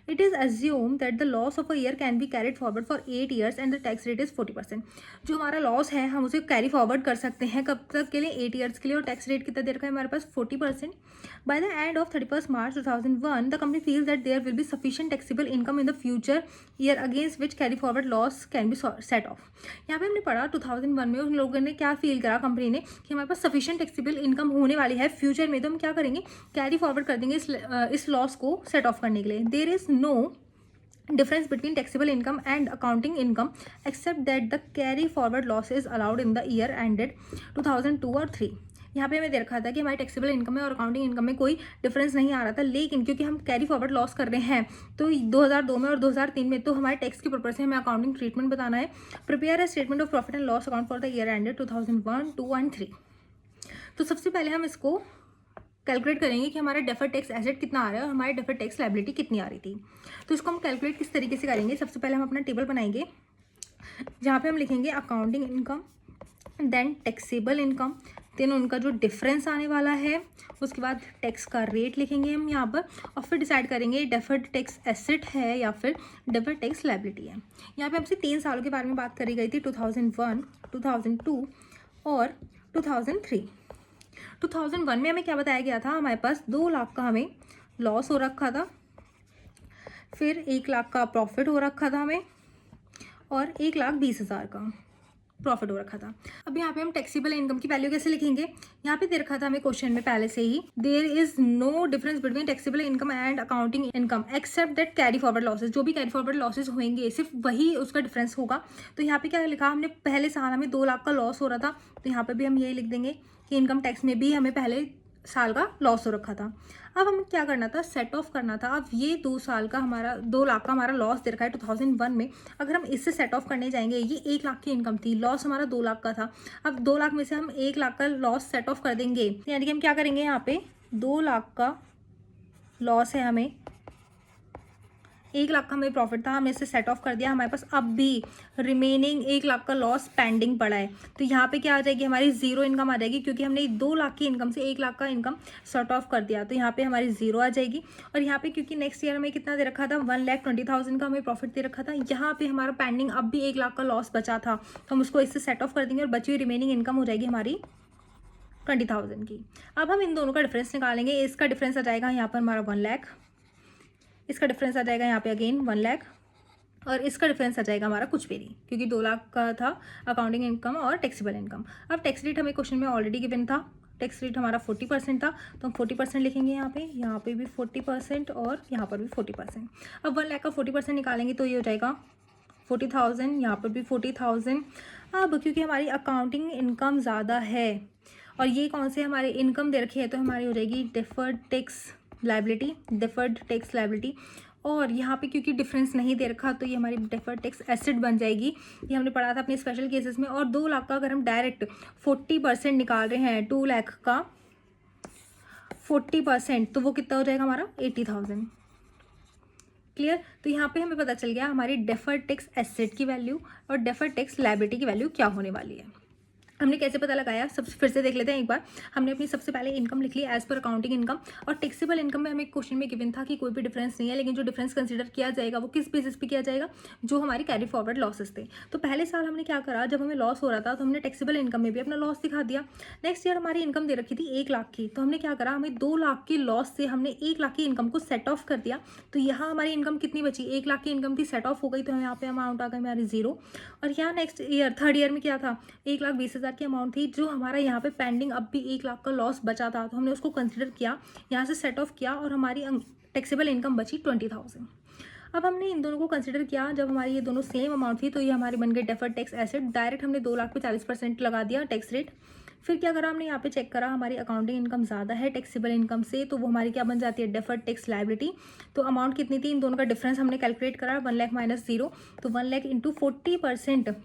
It is assume that the loss of a year can be carried forward for 8 years and the tax rate is 40%। जो हमारा लॉस है हम उसे कैरी फॉरवर्ड कर सकते हैं कब तक के लिए? 8 ईयर्स के लिए, और टैक्स रेट कितना दे रखा है हमारे पास? 40%। By the end of 31st March 2001, the company feels that there will be sufficient taxable income in the future year against which carry forward loss can be set off. यहाँ पे हमने पढ़ा 2001 में उन लोगों ने क्या फील करा, कंपनी ने, कि हमारे पास सफिशिएंट टैक्सेबल इनकम होने वाली है फ्यूचर में, तो हम क्या करेंगे? कैरी फॉरवर्ड कर देंगे इस लॉस को सेट ऑफ करने के लिए। There is no difference between taxable income and accounting income except that the carry forward loss is allowed in the year ended 2002 और 3। यहाँ पे हमें दे रखा था कि हमारी टैक्सेबल इनकम में और अकाउंटिंग इनकम में कोई डिफरेंस नहीं आ रहा था, लेकिन क्योंकि हम कैरी फॉरवर्ड लॉस कर रहे हैं तो 2002 में और 2003 में तो हमारे टैक्स के पर्पज से हमें अकाउंटिंग ट्रीटमेंट बताना है। Prepare a statement of profit and loss account for the year ended 2001, 2 and 3। तो सबसे पहले हम इसको कैलकुलेट करेंगे कि हमारा डेफर्ड टैक्स एसेट कितना आ रहा है और हमारी डेफर्ड टैक्स लायबिलिटी कितनी आ रही थी। तो इसको हम कैलकुलेट किस तरीके से करेंगे? सबसे पहले हम अपना टेबल बनाएंगे जहाँ पे हम लिखेंगे accounting income, then taxable income, then उनका जो डिफरेंस आने वाला है, उसके बाद टैक्स का रेट लिखेंगे हम यहाँ पर, और फिर डिसाइड करेंगे डेफर्ड टैक्स एसेट है या फिर डेफर्ड टैक्स लायबिलिटी है। यहाँ पे हमसे 3 सालों के बारे में बात करी गई थी, 2001, 2002 और 2003। 2001 में हमें क्या बताया गया था? हमारे पास 2 लाख का हमें लॉस हो रखा था, फिर 1 लाख का प्रॉफिट हो रखा था हमें, और 1,20,000 का प्रॉफिट हो रखा था। अब यहाँ पे हम टैक्सेबल इनकम की वैल्यू कैसे लिखेंगे? यहाँ पे दे रखा था हमें क्वेश्चन में पहले से ही, there is no difference between taxable income and accounting income except that carry forward losses. जो भी कैरी फॉरवर्ड लॉसेज होंगे सिर्फ वही उसका डिफरेंस होगा। तो यहाँ पे क्या लिखा हमने? पहले साल हमें 2 लाख का लॉस हो रहा था, तो यहाँ पे भी हम यही लिख देंगे कि इनकम टैक्स में भी हमें पहले साल का लॉस हो रखा था। अब हमें क्या करना था? सेट ऑफ करना था। अब ये 2 साल का हमारा 2 लाख का हमारा लॉस दे रखा है 2001 में, अगर हम इससे सेट ऑफ करने जाएंगे, ये 1 लाख की इनकम थी, लॉस हमारा 2 लाख का था। अब 2 लाख में से हम 1 लाख का लॉस सेट ऑफ कर देंगे, यानी कि हम क्या करेंगे? यहाँ पे 2 लाख का लॉस है, हमें 1 लाख का हमें प्रॉफिट था, हमने इसे सेट ऑफ कर दिया। हमारे पास अब भी रिमेनिंग 1 लाख का लॉस पेंडिंग पड़ा है, तो यहाँ पे क्या आ जाएगी? हमारी 0 इनकम आ जाएगी, क्योंकि हमने 2 लाख की इनकम से 1 लाख का इनकम सेट ऑफ कर दिया, तो यहाँ पे हमारी 0 आ जाएगी। और यहाँ पे क्योंकि नेक्स्ट ईयर हमें कितना दे रखा था? 1,20,000 का हमें प्रॉफिट दे रखा था, यहाँ पे हमारा पेंडिंग अब भी 1 लाख का लॉस बचा था, तो हम उसको इससे सेट ऑफ कर देंगे और बची हुई रिमेनिंग इनकम हो जाएगी हमारी 20,000 की। अब हम इन दोनों का डिफरेंस निकालेंगे। इसका डिफरेंस आ जाएगा यहाँ पर हमारा 1 लाख, इसका डिफरेंस आ जाएगा यहाँ पे अगेन 1 लाख, और इसका डिफरेंस आ जाएगा हमारा कुछ भी नहीं, क्योंकि 2 लाख का था अकाउंटिंग इनकम और टैक्सेबल इनकम। अब टैक्स रेट हमें क्वेश्चन में ऑलरेडी गिवन था, टैक्स रेट हमारा 40% था, तो हम 40% लिखेंगे यहाँ पे भी 40% और यहाँ पर भी 40%। अब 1 लाख का 40% निकालेंगे तो ये हो जाएगा 40,000, यहाँ पर भी 40,000। अब क्योंकि हमारी अकाउंटिंग इनकम ज़्यादा है और ये कौन से हमारी इनकम दे रखी है, तो हमारी हो जाएगी डिफर्ड टैक्स लायबिलिटी, और यहाँ पे क्योंकि डिफरेंस नहीं दे रखा तो ये हमारी डिफर्ड टैक्स एसेट बन जाएगी। ये हमने पढ़ा था अपने स्पेशल केसेस में। और 2 लाख का अगर हम डायरेक्ट 40% निकाल रहे हैं, 2 लाख का 40%, तो वो कितना हो जाएगा हमारा 80,000। क्लियर। तो यहाँ पे हमें पता चल गया हमारी डेफर्ड टैक्स एसेट की वैल्यू और डेफर्ड टैक्स लायबिलिटी की वैल्यू क्या होने वाली है। हमने कैसे पता लगाया, सब फिर से देख लेते हैं एक बार। हमने अपनी सबसे पहले इनकम लिख ली एज पर अकाउंटिंग इनकम, और टैक्सेबल इनकम में हमें क्वेश्चन में गिवन था कि कोई भी डिफरेंस नहीं है, लेकिन जो डिफरेंस कंसीडर किया जाएगा वो किस बेसिस पे किया जाएगा, जो हमारी कैरी फॉरवर्ड लॉसेस थे। तो पहले साल हमने क्या करा, जब हमें लॉस हो रहा था तो हमने टैक्सेबल इनकम में भी अपना लॉस दिखा दिया। नेक्स्ट ईयर हमारी इनकम दे रखी थी 1 लाख की, तो हमने क्या करा, हमें 2 लाख की लॉस से हमने 1 लाख की इनकम को सेट ऑफ कर दिया। तो यहाँ हमारी इनकम कितनी बची, 1 लाख की इनकम थी, सेट ऑफ हो गई, तो यहाँ पे अमाउंट आ गई हमारी 0। और यहाँ नेक्स्ट ईयर थर्ड ईयर में क्या था, 1,20,000 की अमाउंट थी, जो हमारा यहाँ पे पेंडिंग अब भी 1 लाख का लॉस बचा था, तो हमने उसको कंसिडर किया, यहाँ से सेट ऑफ किया, और हमारी टैक्सेबल इनकम बची 20,000। अब हमने इन दोनों को कंसिडर किया, जब हमारी ये दोनों सेम अमाउंट थी तो ये हमारी बन गई डेफर्ड टैक्स एसेट। डायरेक्ट हमने 2 लाख पे 40% लगा दिया टैक्स रेट। फिर क्या करा हमने, यहाँ पे चेक करा हमारी अकाउंटिंग इनकम ज़्यादा है टैक्सेबल इनकम से, तो वो हमारी क्या बन जाती है, डेफर्ड टैक्स लायबिलिटी। तो अमाउंट कितनी थी, इन दोनों का डिफरेंस हमने कैलकुलेट करा, 1 लाख माइनस 0, तो 1 लाख इंटू 40%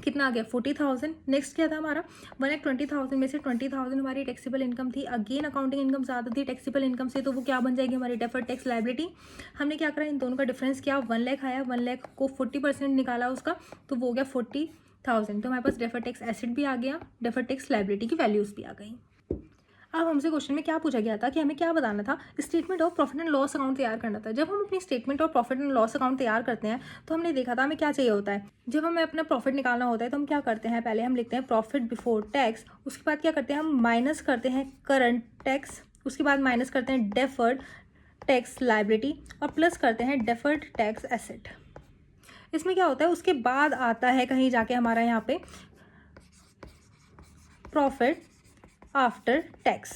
कितना आ गया, 40,000। नेक्स्ट क्या था हमारा, 1,20,000 में से 20,000 हमारी टैक्सेबल इनकम थी। अगेन अकाउंटिंग इनकम ज़्यादा थी टैक्सेबल इनकम से, तो वो क्या बन जाएगी हमारी डेफर्ड टैक्स लायबिलिटी। हमने क्या करा, इन दोनों का डिफरेंस किया, 1 लाख आया, 1 लाख को 40% निकाला उसका, तो वो हो गया 40,000। तो हमारे पास डेफर्ड टैक्स एसेट भी आ गया, डेफर्ड टैक्स लायबिलिटी की वैल्यूज़ भी आ गई। अब हमसे क्वेश्चन में क्या पूछा गया था कि हमें क्या बताना था, statement of profit and loss account तैयार करना था। जब हम अपनी statement of profit and loss account तैयार करते हैं तो हमने देखा था हमें क्या चाहिए होता है, जब हमें अपना प्रॉफिट निकालना होता है तो हम क्या करते हैं, पहले हम लिखते हैं प्रॉफिट बिफोर टैक्स, उसके बाद क्या करते हैं, हम माइनस करते हैं करंट टैक्स, उसके बाद माइनस करते हैं डेफर्ड टैक्स लायबिलिटी, और प्लस करते हैं डेफर्ड टैक्स एसेट। इसमें क्या होता है, उसके बाद आता है कहीं जाके हमारा यहाँ पे प्रॉफिट आफ्टर टैक्स।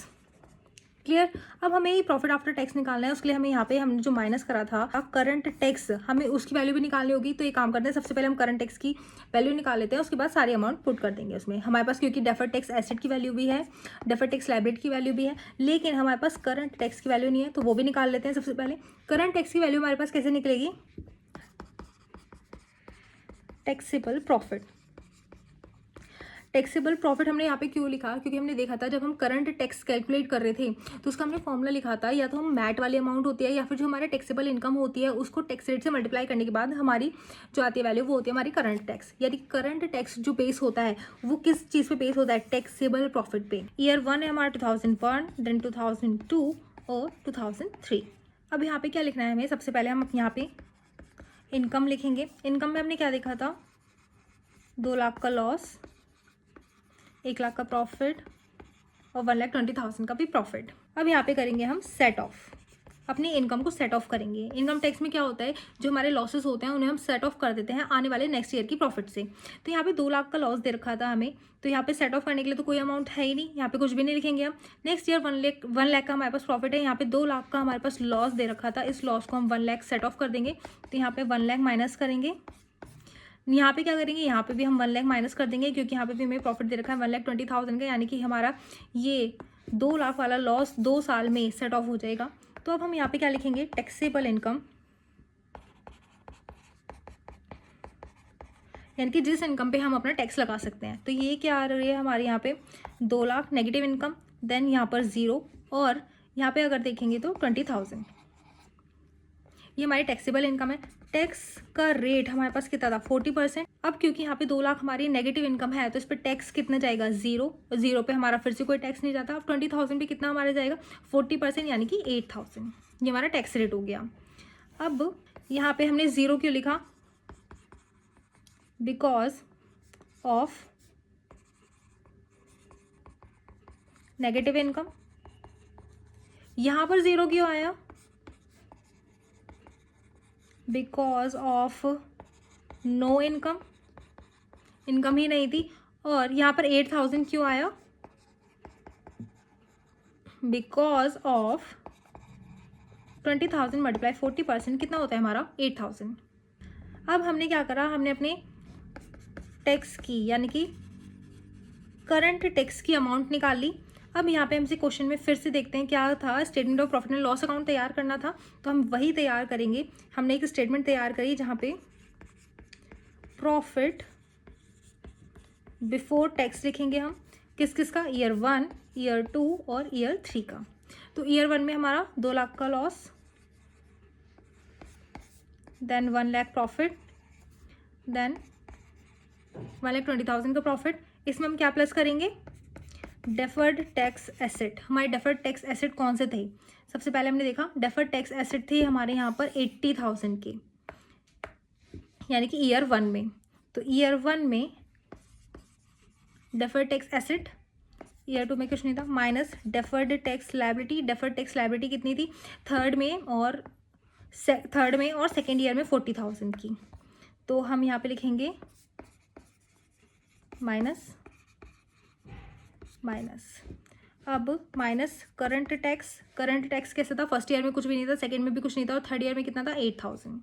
क्लियर। अब हमें ये प्रॉफिट आफ्टर टैक्स निकालना है, उसके लिए हमें यहाँ पे हमने जो माइनस करा था करंट टैक्स, हमें उसकी वैल्यू भी निकालनी होगी। तो ये काम करते हैं, सबसे पहले हम करंट टैक्स की वैल्यू निकाल लेते हैं, उसके बाद सारी अमाउंट पुट कर देंगे उसमें। हमारे पास क्योंकि डेफर्ड टैक्स एसेट की वैल्यू भी है, डेफर्ड टैक्स लायबिलिटी की वैल्यू भी है, लेकिन हमारे पास करंट टैक्स की वैल्यू नहीं है, तो वो भी निकाल लेते हैं। सबसे पहले करंट टैक्स की वैल्यू हमारे पास कैसे निकलेगी, टैक्सेबल प्रॉफिट। टैक्सेबल प्रॉफिट हमने यहाँ पे क्यों लिखा, क्योंकि हमने देखा था जब हम करंट टैक्स कैलकुलेट कर रहे थे तो उसका हमने फॉर्मूला लिखा था, या तो हम मैट वाली अमाउंट होती है या फिर जो हमारा टैक्सेबल इनकम होती है उसको टैक्स रेट से मल्टीप्लाई करने के बाद हमारी जो आती है वैल्यू वो होती है हमारी करंट टैक्स। यानी करंट टैक्स जो बेस होता है वो किस चीज़ पे बेस होता है, टैक्सेबल प्रॉफिट पे। ईयर 1 है हमारा 2001, देन 2002 और 2003। अब यहाँ पे क्या लिखना है हमें, सबसे पहले हम यहाँ पे इनकम लिखेंगे। इनकम में हमने क्या देखा था, 2 लाख का लॉस, 1 लाख का प्रॉफिट और 1,20,000 का भी प्रॉफिट। अब यहाँ पे करेंगे हम सेट ऑफ, अपनी इनकम को सेट ऑफ करेंगे। इनकम टैक्स में क्या होता है, जो हमारे लॉसेस होते हैं उन्हें हम सेट ऑफ कर देते हैं आने वाले नेक्स्ट ईयर की प्रॉफिट से। तो यहाँ पे 2 लाख का लॉस दे रखा था हमें, तो यहाँ पे सेट ऑफ करने के लिए तो कोई अमाउंट है ही नहीं, यहाँ पे कुछ भी नहीं लिखेंगे हम। नेक्स्ट ईयर 1 लाख का हमारे पास प्रॉफिट है, यहाँ पे 2 लाख का हमारे पास लॉस दे रखा था, इस लॉस को हम 1 लाख सेट ऑफ कर देंगे। तो यहाँ पे 1 लाख माइनस करेंगे, यहाँ पे क्या करेंगे, यहाँ पे भी हम 1 लाख माइनस कर देंगे, क्योंकि यहाँ पे भी हमें प्रॉफिट दे रखा है 1,20,000 का, यानी कि हमारा ये 2 लाख वाला लॉस 2 साल में सेट ऑफ हो जाएगा। तो अब हम यहाँ पे क्या लिखेंगे, टैक्सेबल इनकम, यानी कि जिस इनकम पे हम अपना टैक्स लगा सकते हैं। तो ये क्या आ रही है हमारे यहाँ पे 2 लाख नेगेटिव इनकम, देन यहाँ पर 0, और यहाँ पे अगर देखेंगे तो 20,000, ये हमारी टैक्सेबल इनकम है। टैक्स का रेट हमारे पास कितना था, 40%। अब क्योंकि यहाँ पे 2 लाख हमारी नेगेटिव इनकम है तो इस पर टैक्स कितना जाएगा, 0 पे हमारा फिर से कोई टैक्स नहीं जाता। अब 20,000 पे कितना हमारा जाएगा, 40%, यानी कि 8,000, ये हमारा टैक्स रेट हो गया। अब यहाँ पे हमने 0 क्यों लिखा, बिकॉज ऑफ नेगेटिव इनकम। यहाँ पर ज़ीरो क्यों आया? Because of no income, income ही नहीं थी। और यहाँ पर 8,000 क्यों आया? बिकॉज ऑफ 20,000 मल्टीप्लाई 40% कितना होता है हमारा? 8,000। अब हमने क्या करा, हमने अपने टैक्स की यानी कि करंट टैक्स की अमाउंट निकाल ली। अब यहाँ पे हमसे क्वेश्चन में फिर से देखते हैं क्या था, statement of profit and loss account तैयार करना था, तो हम वही तैयार करेंगे। हमने एक स्टेटमेंट तैयार करी जहाँ पे प्रॉफिट बिफोर टैक्स लिखेंगे हम, किस किस का? ईयर 1, ईयर 2 और ईयर 3 का। तो ईयर 1 में हमारा 2 लाख का loss, then 1 lakh profit, then 1,20,000 का प्रॉफिट। इसमें हम क्या प्लस करेंगे? Deferred tax asset. हमारे डेफर्ड टैक्स एसेट कौन से थे? सबसे पहले हमने देखा डेफर्ड टैक्स एसेट थे हमारे यहाँ पर 80,000 के, यानी कि ईयर 1 में। तो ईयर 1 में डेफर्ड टैक्स एसेट, ईयर 2 में कुछ नहीं था, minus deferred tax liability. Deferred tax liability कितनी थी? थर्ड में और सेकेंड ईयर में 40,000 की। तो हम यहाँ पे लिखेंगे माइनस माइनस। अब minus current tax. Current tax कैसा था? फर्स्ट ईयर में कुछ भी नहीं था, सेकेंड में भी कुछ नहीं था, और थर्ड ईयर में कितना था? 8,000।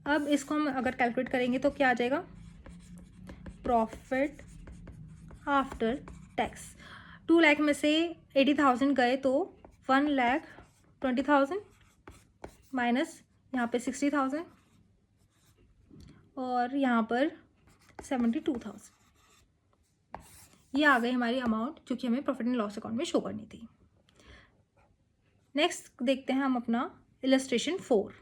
अब इसको हम अगर कैलकुलेट करेंगे तो क्या आ जाएगा? Profit after tax. 2 लाख में से 80,000 गए तो 1,20,000 माइनस यहाँ पे 60,000 और यहाँ पर 72,000। ये आ गई हमारी अमाउंट जो कि हमें प्रॉफिट एंड लॉस अकाउंट में शो करनी थी। नेक्स्ट देखते हैं हम अपना illustration 4।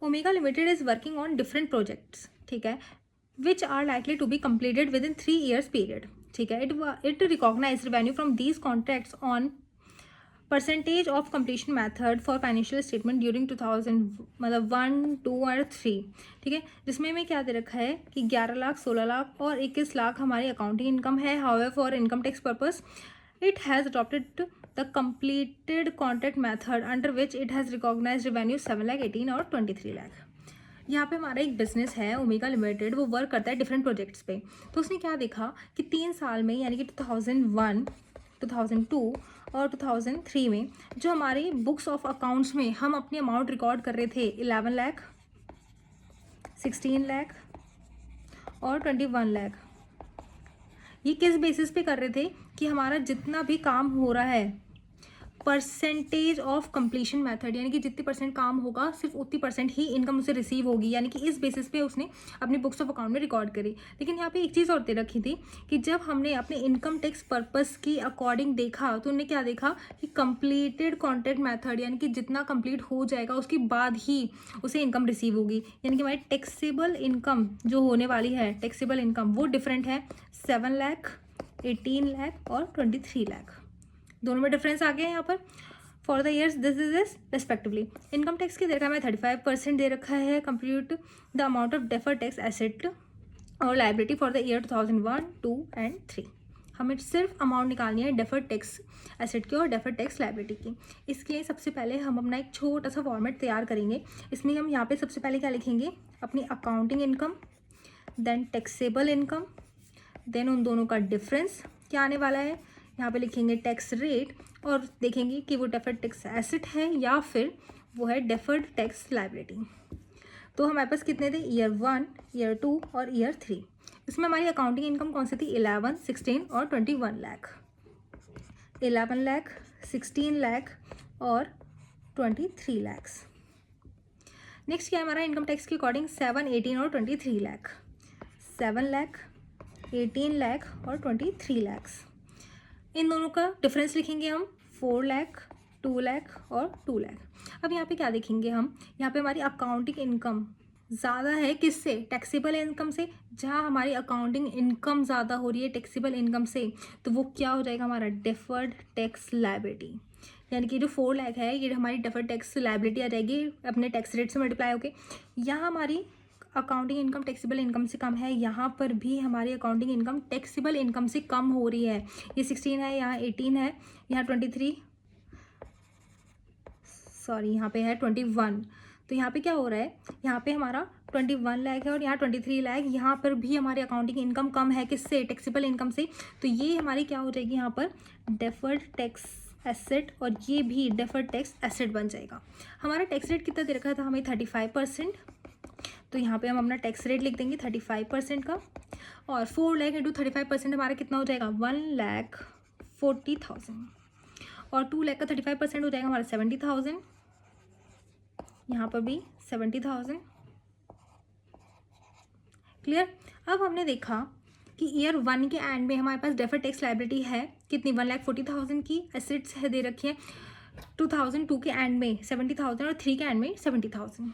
Omega Limited is working on different projects, ठीक है, which are likely to be completed within 3 years period, ठीक है। It recognise revenue from these contracts on percentage of completion method for financial statement during 2000 मतलब 1, 2 और 3, ठीक है। जिसमें में क्या दे रखा है कि 11 लाख, 16 लाख और 21 लाख हमारी अकाउंटिंग इनकम है। However for income tax purpose it has adopted the completed contract method under which it has recognized revenue 7 lakh, 18 और 23 लाख। यहाँ पे हमारा एक बिजनेस है ओमेगा लिमिटेड, वो वर्क करता है डिफरेंट प्रोजेक्ट्स पे। तो उसने क्या देखा कि 3 साल में यानी कि 2001, 2002 और 2003 में जो हमारे बुक्स ऑफ अकाउंट्स में हम अपनी अमाउंट रिकॉर्ड कर रहे थे 11 लाख, 16 लाख और 21 लाख, ये किस बेसिस पे कर रहे थे कि हमारा जितना भी काम हो रहा है परसेंटेज ऑफ कंप्लीशन मेथड, यानी कि जितनी परसेंट काम होगा सिर्फ उतनी परसेंट ही इनकम उसे रिसीव होगी, यानी कि इस बेसिस पे उसने अपने बुक्स ऑफ अकाउंट में रिकॉर्ड करी। लेकिन यहाँ पे एक चीज़ और दे रखी थी कि जब हमने अपने इनकम टैक्स पर्पस की अकॉर्डिंग देखा तो उन्होंने क्या देखा कि कंप्लीटेड कॉन्ट्रैक्ट मेथड, यानी कि जितना कंप्लीट हो जाएगा उसके बाद ही उसे इनकम रिसीव होगी, यानी कि हमारी टैक्सेबल इनकम जो होने वाली है, टैक्सेबल इनकम वो डिफरेंट है। 7 लाख, 18 लाख और 23 लाख, दोनों में डिफरेंस आ गया है यहाँ पर। For the years this is respectively. Income tax की दे रखा है हमें 35% दे रखा है। Compute the amount of deferred tax asset और liability for the year 2001, 2 and 3। हमें सिर्फ अमाउंट निकालनी है डेफर्ड टैक्स एसेट की और डेफर्ड टैक्स लाइबिलिटी की। इसके लिए सबसे पहले हम अपना एक छोटा सा फॉर्मेट तैयार करेंगे। इसमें हम यहाँ पे सबसे पहले क्या लिखेंगे? अपनी accounting income, then taxable income, then उन दोनों का डिफरेंस क्या आने वाला है, यहाँ पे लिखेंगे टैक्स रेट और देखेंगे कि वो डेफर्ड टैक्स एसेट है या फिर वो है डेफर्ड टैक्स लायबिलिटी। तो हमारे पास कितने थे? ईयर 1, ईयर 2 और ईयर 3। इसमें हमारी अकाउंटिंग इनकम कौन सी थी? 11, 16 और 21 लाख। 11 लाख, 16 लाख और 23 लैक्स। नेक्स्ट क्या है हमारा इनकम टैक्स के अकॉर्डिंग? 7, 18 और 23 लाख। 7 लाख, 18 लाख और 23 लैक्स। इन दोनों का डिफरेंस लिखेंगे हम 4 लाख, 2 लाख और 2 लाख। अब यहाँ पे क्या देखेंगे हम? यहाँ पे हमारी अकाउंटिंग इनकम ज़्यादा है किससे? टैक्सेबल इनकम से। जहाँ हमारी अकाउंटिंग इनकम ज़्यादा हो रही है टैक्सेबल इनकम से, तो वो क्या हो जाएगा? हमारा डेफर्ड टैक्स लायबिलिटी, यानी कि जो 4 लाख है ये हमारी डेफर्ड टैक्स लायबिलिटी आ जाएगी अपने टैक्स रेट से मल्टीप्लाई होके। यहाँ हमारी अकाउंटिंग इनकम टैक्सेबल इनकम से कम है, यहाँ पर भी हमारी अकाउंटिंग इनकम टैक्सेबल इनकम से कम हो रही है। ये 16 है, यहाँ 18 है, यहाँ 23, सॉरी यहाँ पे है 21। तो यहाँ पे क्या हो रहा है, यहाँ पे हमारा 21 लाख है और यहाँ 23 लाख। यहाँ पर भी हमारी अकाउंटिंग इनकम कम है, किससे, टैक्सेबल इनकम से। तो ये हमारी क्या हो जाएगी यहाँ पर, डेफर्ड टैक्स एसेट, और ये भी डेफर्ड टैक्स एसेट बन जाएगा। हमारा टैक्स रेट कितना दे रखा था हमें, 35%। तो यहाँ पे हम अपना टैक्स रेट लिख देंगे 35% का, और 4 लाख इंटू 35% हमारा कितना हो जाएगा, 1,40,000, और 2 लाख का 35% हो जाएगा हमारा 70,000, यहाँ पर भी 70,000। क्लियर। अब हमने देखा कि ईयर 1 के एंड में हमारे पास डेफर्ड टैक्स लायबिलिटी है कितनी, 1,40,000 की एसेट्स है दे रखी है। 2002 के एंड में 70,000 और 3 के एंड में 70,000।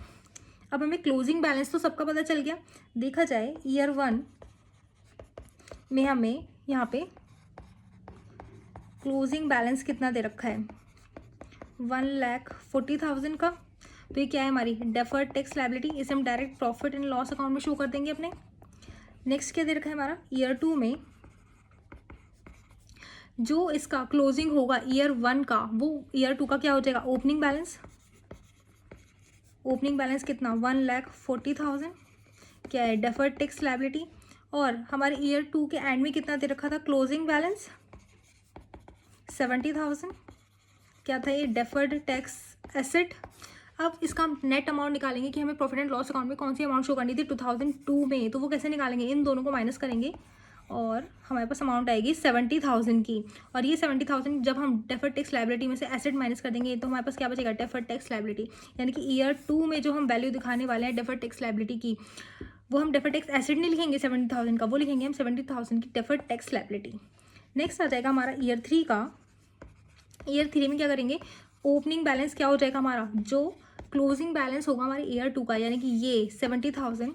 अब हमें क्लोजिंग बैलेंस तो सबका पता चल गया। देखा जाए ईयर 1 में हमें यहाँ पे क्लोजिंग बैलेंस कितना दे रखा है, 1,40,000 का। तो ये क्या है, हमारी डेफर्ड टैक्स लायबिलिटी। इसे हम direct profit and loss account में शो कर देंगे अपने। नेक्स्ट क्या दे रखा है हमारा, ईयर 2 में जो इसका क्लोजिंग होगा ईयर 1 का, वो ईयर 2 का क्या हो जाएगा, ओपनिंग बैलेंस। ओपनिंग बैलेंस कितना, 1,40,000, क्या है, डेफर्ड टैक्स लायबिलिटी। और हमारे ईयर 2 के एंड में कितना दे रखा था, क्लोजिंग बैलेंस 70,000, क्या था ये, डेफर्ड टैक्स एसेट। अब इसका हम नेट अमाउंट निकालेंगे कि हमें प्रॉफिट एंड लॉस अकाउंट में कौन सी अमाउंट शो करनी थी 2002 में। तो वो कैसे निकालेंगे, इन दोनों को माइनस करेंगे और हमारे पास अमाउंट आएगी 70,000 की। और ये 70,000 जब हम डेफर्ड टैक्स लायबिलिटी में से एसेट माइनस कर देंगे तो हमारे पास क्या बचेगा, डेफर्ड टैक्स लायबिलिटी। यानी कि ईयर 2 में जो हम वैल्यू दिखाने वाले हैं डेफर्ड टैक्स लायबिलिटी की, वो हम डेफर्ड टैक्स एसेट नहीं लिखेंगे 70,000 का, वो लिखेंगे हम 70,000 की डेफर्ड टैक्स लायबिलिटी। नेक्स्ट आ जाएगा हमारा ईयर 3 का। ईयर 3 में क्या करेंगे, ओपनिंग बैलेंस क्या हो जाएगा हमारा, जो क्लोजिंग बैलेंस होगा हमारे ईयर 2 का, यानी कि ये 70,000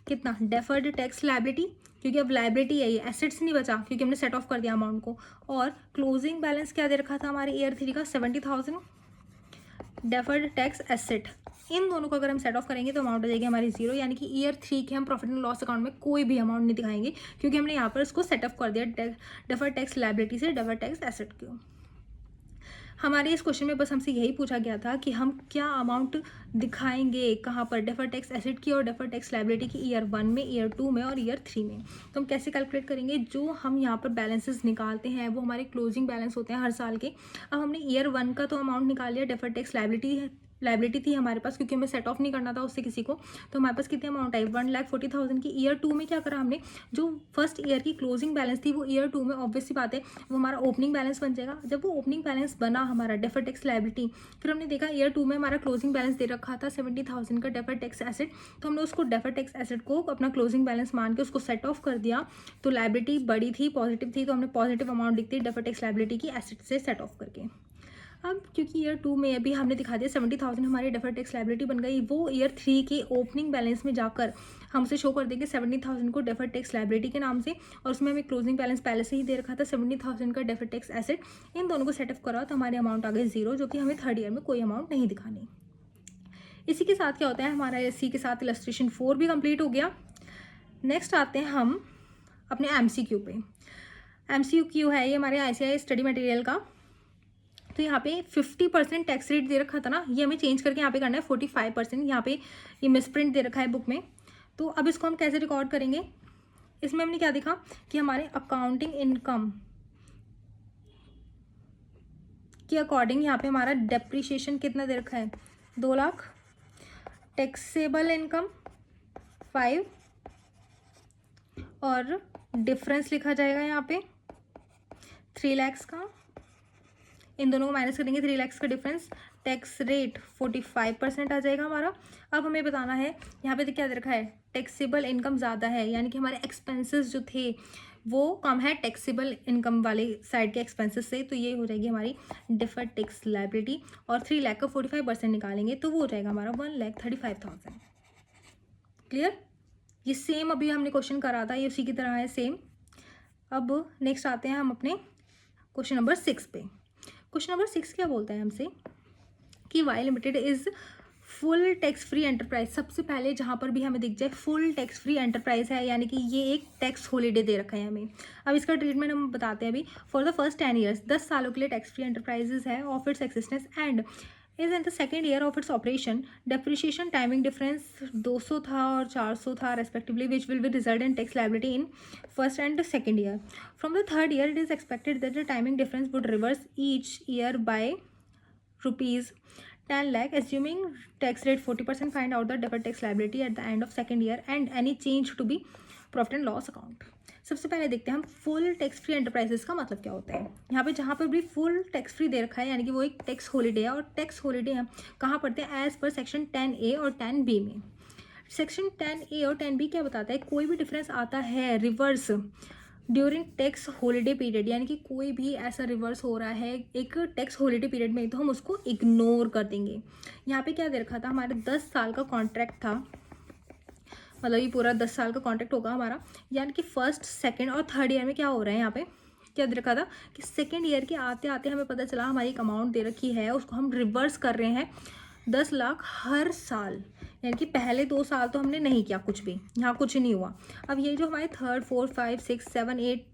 कितना, डेफर्ड टैक्स लायबिलिटी, क्योंकि अब लायबिलिटी है ये, एसेट्स नहीं बचा क्योंकि हमने सेट ऑफ कर दिया अमाउंट को। और क्लोजिंग बैलेंस क्या दे रखा था हमारे ईयर 3 का, 70,000 डेफर्ड टैक्स एसेट। इन दोनों को अगर हम सेट ऑफ करेंगे तो अमाउंट आ जाएगी हमारी 0। यानी कि ईयर 3 के हम प्रॉफिट एंड लॉस अकाउंट में कोई भी अमाउंट नहीं दिखाएंगे क्योंकि हमने यहाँ पर इसको सेटअप कर दिया डेफर्ड टैक्स लायबिलिटी से डेफर्ड टैक्स एसेट को। हमारे इस क्वेश्चन में बस हमसे यही पूछा गया था कि हम क्या अमाउंट दिखाएंगे कहाँ पर, डेफर्ड टैक्स एसेट की और डेफर्ड टैक्स लायबिलिटी की, ईयर 1 में, ईयर 2 में और ईयर 3 में। तो हम कैसे कैलकुलेट करेंगे, जो हम यहाँ पर बैलेंसेस निकालते हैं वो हमारे क्लोजिंग बैलेंस होते हैं हर साल के। अब हमने ईयर 1 का तो अमाउंट निकाल लिया, डेफर्ड टैक्स लायबिलिटी थी हमारे पास क्योंकि हमें सेट ऑफ नहीं करना था उससे किसी को। तो हमारे पास कितनी अमाउंट आई, 1,40,000 की। ईयर 2 में क्या करा हमने, जो फर्स्ट ईयर की क्लोजिंग बैलेंस थी वो ईयर 2 में ऑब्वियस सी बात है वो हमारा ओपनिंग बैलेंस बन जाएगा। जब वो ओपनिंग बैलेंस बना हमारा डेफर्ड टैक्स लायबिलिटी, फिर हमने देखा ईयर 2 में हमारा क्लोजिंग बैलेंस दे रखा था 70,000 का डेफर्ड टैक्स एसेट। तो हमने उसको डेफर्ड टैक्स एसेट को अपना क्लोजिंग बैलेंस मान के उसको सेट ऑफ कर दिया। तो लायबिलिटी बड़ी थी, पॉजिटिव थी, तो हमने पॉजिटिव अमाउंट लिख दी डेफर्ड टैक्स लायबिलिटी की एसेट से सेट ऑफ करके। अब क्योंकि ईयर 2 में अभी हमने दिखा दिया 70,000 हमारी डेफर्ड टैक्स लायबिलिटी बन गई, वो ईयर 3 के ओपनिंग बैलेंस में जाकर हमसे शो कर देंगे 70,000 को डेफर्ड टैक्स लायबिलिटी के नाम से, और उसमें हमें क्लोजिंग बैलेंस पहले से ही दे रखा था 70,000 का डेफर्ड टैक्स एसेट। इन दोनों को सेटअप करा तो हमारे अमाउंट आ गए 0, जो कि हमें थर्ड ईयर में कोई अमाउंट नहीं दिखानी। इसी के साथ क्या होता है, हमारा इसी के साथ इलस्ट्रेशन 4 भी कंप्लीट हो गया। नेक्स्ट आते हैं हम अपने MCQ पे। MCQ है ये हमारे ICAI स्टडी मटेरियल का। तो यहाँ पे 50% टैक्स रेट दे रखा था ना, ये हमें चेंज करके यहाँ पे करना है 45%। यहाँ पे ये मिसप्रिंट दे रखा है बुक में। तो अब इसको हम कैसे रिकॉर्ड करेंगे, इसमें हमने क्या देखा कि हमारे अकाउंटिंग इनकम के अकॉर्डिंग यहाँ पे हमारा डेप्रिशिएशन कितना दे रखा है, 2 लाख, टैक्सेबल इनकम 5, और डिफरेंस लिखा जाएगा यहाँ पे 3 लाख का। इन दोनों को माइनस करेंगे, 3 लाख का डिफरेंस, टैक्स रेट 45% आ जाएगा हमारा। अब हमें बताना है यहाँ पे क्या दे रखा है, टैक्सेबल इनकम ज़्यादा है, यानी कि हमारे एक्सपेंसेस जो थे वो कम है टैक्सेबल इनकम वाले साइड के एक्सपेंसेस से। तो ये हो जाएगी हमारी डेफर्ड टैक्स लायबिलिटी, और 3 लाख का 45% निकालेंगे तो वो हो जाएगा हमारा 1,35,000। क्लियर। ये सेम अभी हमने क्वेश्चन करा था, ये उसी की तरह है सेम। अब नेक्स्ट आते हैं हम अपने क्वेश्चन नंबर 6 पे। क्वेश्चन नंबर 6 क्या बोलता है हमसे कि Y Limited is full tax free enterprise, सबसे पहले जहाँ पर भी हमें दिख जाए फुल टैक्स फ्री एंटरप्राइज है, यानी कि ये एक टैक्स हॉलीडे दे रखा है हमें। अब इसका ट्रीटमेंट हम बताते हैं अभी। फॉर द फर्स्ट 10 ईयर्स, 10 सालों के लिए टैक्स फ्री एंटरप्राइजेज है of its existence and is in the second year of its operation. Depreciation timing difference 200 था और 400 था respectively, which will be result in tax liability in first and second year. From the third year it is expected that the timing difference would reverse each year by rupees 10 lakh, assuming tax rate 40%, find out the deferred tax liability at the end of second year and any change to be profit and loss account. सबसे पहले देखते हैं हम फुल टैक्स फ्री एंटरप्राइजेस का मतलब क्या होता है। यहाँ पे जहाँ पर भी फुल टैक्स फ्री दे रखा है, यानी कि वो एक टैक्स हॉलीडे है, और टैक्स हॉलीडे हम कहाँ पढ़ते हैं, एज पर सेक्शन 10A और 10B में। सेक्शन 10A और 10B क्या बताता है, कोई भी डिफरेंस आता है reverse during tax holiday period, यानी कि कोई भी ऐसा रिवर्स हो रहा है एक टैक्स हॉलीडे पीरियड में, तो हम उसको इग्नोर कर देंगे। यहाँ पे क्या दे रखा था, हमारे 10 साल का कॉन्ट्रैक्ट था, मतलब ये पूरा 10 साल का कॉन्ट्रैक्ट होगा हमारा, यानी कि फर्स्ट सेकेंड और थर्ड ईयर में क्या हो रहा है, यहाँ पे क्या दे रखा था कि सेकेंड ईयर के आते आते हमें पता चला हमारी एक अमाउंट दे रखी है, उसको हम रिवर्स कर रहे हैं 10 लाख हर साल, यानी कि पहले 2 साल तो हमने नहीं किया कुछ भी, यहाँ कुछ नहीं हुआ। अब ये जो हमारे 3rd 4th 5 6 7 8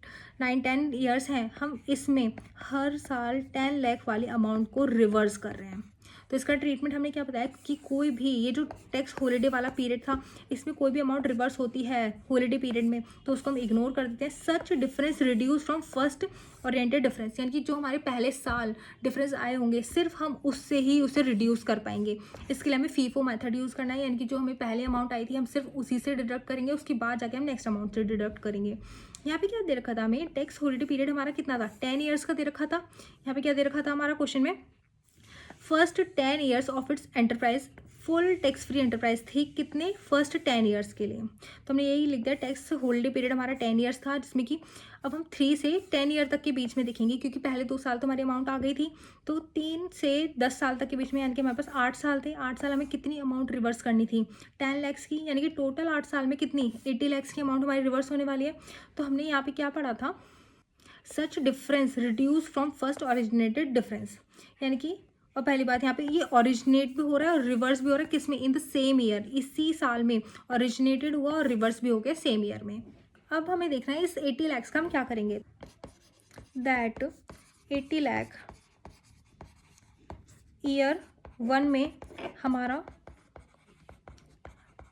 9 10 ईयर्स हैं, हम इसमें हर साल 10 लाख वाली अमाउंट को रिवर्स कर रहे हैं। तो इसका ट्रीटमेंट हमने क्या बताया कि कोई भी ये जो टैक्स हॉलीडे वाला पीरियड था, इसमें कोई भी अमाउंट रिवर्स होती है हॉलीडे पीरियड में, तो उसको हम इग्नोर कर देते हैं। Such difference reduce from first oriented difference, यानी कि जो हमारे पहले साल डिफरेंस आए होंगे सिर्फ हम उससे ही उसे रिड्यूस कर पाएंगे। इसके लिए हमें फीफो मेथड यूज़ करना है, यानी कि जो हमें पहले अमाउंट आई थी हम सिर्फ उसी से डिडक्ट करेंगे, उसके बाद जाके हम नेक्स्ट अमाउंट से डिडक्ट करेंगे। यहाँ पे क्या दे रखा था हमें, टैक्स हॉलीडे पीरियड हमारा कितना था, 10 ईयर्स का दे रखा था। यहाँ पे क्या दे रखा था हमारा क्वेश्चन में, first 10 years of its enterprise, full tax free enterprise थी कितने, फर्स्ट 10 ईयर्स के लिए। तो हमने यही लिख दिया, टैक्स हॉलीडे पीरियड हमारा 10 ईयर्स था, जिसमें कि अब हम 3 से 10 ईयर तक के बीच में देखेंगे, क्योंकि पहले 2 साल तो हमारी अमाउंट आ गई थी, तो 3 से 10 साल तक के बीच में, यानी कि हमारे पास 8 साल थे। 8 साल हमें कितनी अमाउंट रिवर्स करनी थी, 10 लैक्स की, यानी कि टोटल 8 साल में कितनी 80 लैक्स की अमाउंट हमारी रिवर्स होने वाली है। तो हमने यहाँ पे क्या पढ़ा था, such difference reduce from first originated difference, यानी कि और पहली बात यहाँ पे ये ओरिजिनेट भी हो रहा है और रिवर्स भी हो रहा है, किसमें, इन द सेम ईयर, इसी साल में ओरिजिनेटेड हुआ और रिवर्स भी हो गया सेम ईयर में। अब हमें देखना है इस 80 लैक्स का हम क्या करेंगे, दैट 80 लाख ईयर 1 में हमारा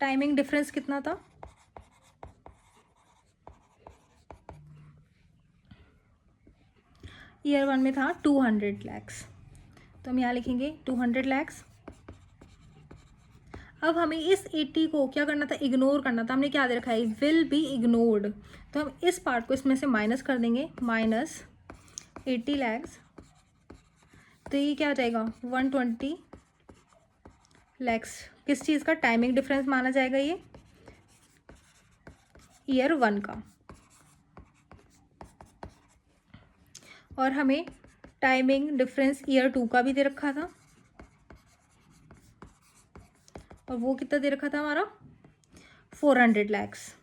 टाइमिंग डिफरेंस कितना था, ईयर 1 में था 200 लैक्स, तो हम यहाँ लिखेंगे 200 लैक्स। अब हमें इस 80 को क्या करना था, इग्नोर करना था। हमने क्या दे रखा है, विल बी इग्नोर्ड, तो हम इस पार्ट को इसमें से माइनस कर देंगे, माइनस 80 लैक्स, तो ये क्या आ जाएगा 120 लैक्स। किस चीज़ का, टाइमिंग डिफरेंस माना जाएगा ये ईयर 1 का, और हमें टाइमिंग डिफरेंस ईयर 2 का भी दे रखा था, और वो कितना दे रखा था हमारा 400 लैक्स।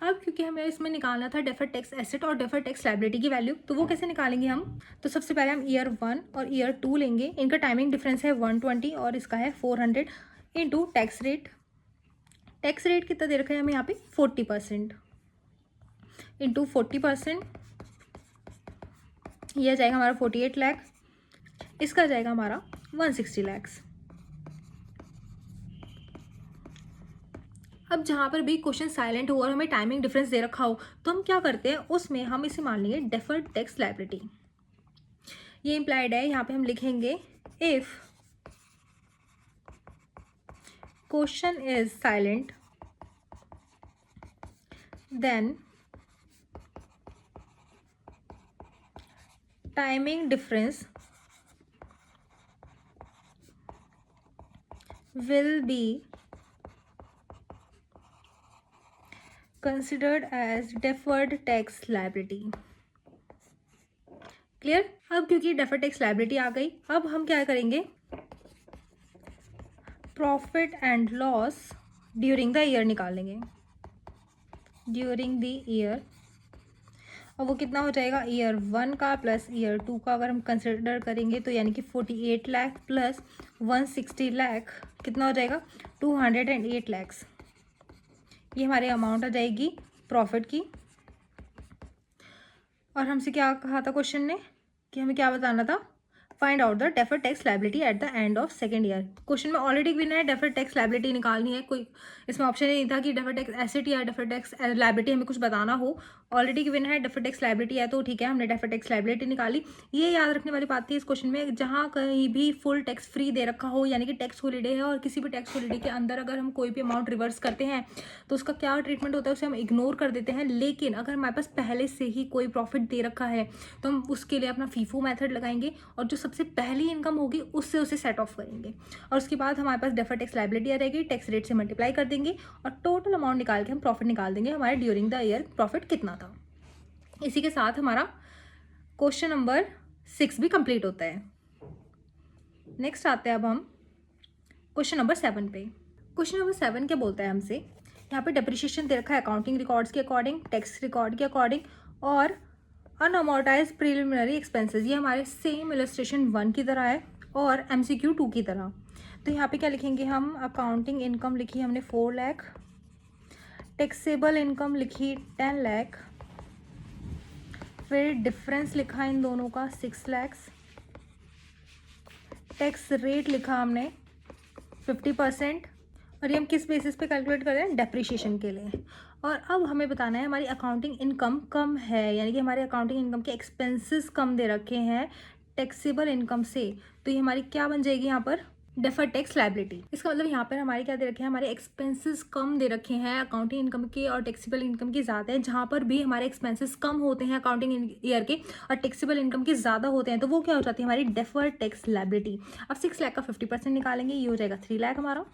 अब क्योंकि हमें इसमें निकालना था डेफर्ड टैक्स एसेट और डेफर्ड टैक्स लायबिलिटी की वैल्यू, तो वो कैसे निकालेंगे हम, तो सबसे पहले हम ईयर 1 और ईयर 2 लेंगे, इनका टाइमिंग डिफरेंस है 120 और इसका है 400 into tax rate. Tax rate कितना दे रखा है हमें यहाँ पे 40%, इंटू 40%, यह जाएगा हमारा 48 लाख, इसका जाएगा हमारा 160 लैक्स। अब जहाँ पर भी क्वेश्चन साइलेंट हो और हमें टाइमिंग डिफरेंस दे रखा हो, तो हम क्या करते हैं, उसमें हम इसे मान लेंगे डेफर्ड टैक्स लायबिलिटी। ये इम्प्लाइड है, यहाँ पे हम लिखेंगे if question is silent then timing difference will be considered as deferred tax liability। Clear. अब क्योंकि डेफर्ड टैक्स लायबिलिटी आ गई, अब हम क्या करेंगे, profit and loss during the year निकाल लेंगे, ड्यूरिंग द ईयर। और वो कितना हो जाएगा ईयर 1 का प्लस ईयर 2 का अगर हम कंसिडर करेंगे तो यानी कि 48 लाख प्लस 160 लाख कितना हो जाएगा 208 लैक्स। ये हमारे अमाउंट आ जाएगी प्रॉफिट की। और हमसे क्या कहा था क्वेश्चन ने कि हमें क्या बताना था, find out the deferred tax liability at the end of second year. Question में ऑलरेडी गिवन है डेफर्ड टैक्स लायबिलिटी निकालनी है, कोई इसमें ऑप्शन ही नहीं था कि डेफर्ड टैक्स एसेट या डेफर्ड टैक्स लायबिलिटी हमें कुछ बताना हो। ऑलरेडी गिवन है डेफर्ड टैक्स लायबिलिटी है तो ठीक है, हमने डेफर्ड टैक्स लायबिलिटी निकाली। ये याद रखने वाली बात थी इस क्वेश्चन में, जहाँ कहीं भी फुल टैक्स फ्री दे रखा हो यानी कि टैक्स हॉलीडे है और किसी भी टैक्स हॉलीडे के अंदर अगर हम कोई भी अमाउंट रिवर्स करते हैं तो उसका क्या ट्रीटमेंट होता है उसे हम इग्नोर कर देते हैं। लेकिन अगर हमारे पास पहले से ही कोई प्रॉफिट दे रखा है तो हम उसके लिए अपना फीफो मेथड लगाएंगे और जो सबसे पहली इनकम होगी उससे उसे सेट ऑफ करेंगे और उसके बाद हमारे पास डेफर्ड टैक्स लायबिलिटी आ जाएगी, टैक्स रेट से मल्टीप्लाई कर देंगे और टोटल अमाउंट निकाल के हम प्रॉफिट निकाल देंगे हमारे ड्यूरिंग द ईयर प्रॉफिट कितना था। इसी के साथ हमारा क्वेश्चन नंबर 6 भी कंप्लीट होता है। नेक्स्ट आते हैं अब हम क्वेश्चन नंबर 7 पे। क्वेश्चन नंबर 7 क्या बोलता है हमसे, यहाँ पे डेप्रिसिएशन दे रखा है अकाउंटिंग रिकॉर्ड्स के अकॉर्डिंग, टैक्स रिकॉर्ड के अकॉर्डिंग और अनअमोर्टाइज प्रिलिमिनरी एक्सपेंसेस। ये हमारे सेम इलस्ट्रेशन 1 की तरह है और MCQ 2 की तरह। तो यहाँ पे क्या लिखेंगे हम, अकाउंटिंग इनकम लिखी हमने 4 लाख, टैक्सेबल इनकम लिखी 10 लाख, फिर डिफरेंस लिखा इन दोनों का 6 लैक्स, टैक्स रेट लिखा हमने 50% और ये हम किस बेसिस पे कैलकुलेट कर रहे हैं, डेप्रिसिएशन के लिए। और अब हमें बताना है हमारी अकाउंटिंग इनकम कम है यानी कि हमारे अकाउंटिंग इनकम के एक्सपेंसेस कम दे रखे हैं टैक्सेबल इनकम से, तो ये हमारी क्या बन जाएगी यहाँ पर, डेफर्ड टैक्स लायबिलिटी। इसका मतलब यहाँ पर हमारे क्या दे रखे हैं, हमारे एक्सपेंसेस कम दे रखे हैं अकाउंटिंग इनकम के और टैक्सेबल इनकम के ज़्यादा है। जहाँ पर भी हमारे एक्सपेंसेस कम होते हैं अकाउंटिंग ईयर के और टैक्सेबल इनकम के ज़्यादा होते हैं तो वो क्या हो जाती है हमारी डेफर्ड टैक्स लायबिलिटी। अब 6 लाख का 50% निकालेंगे, ये हो जाएगा 3 लाख हमारा।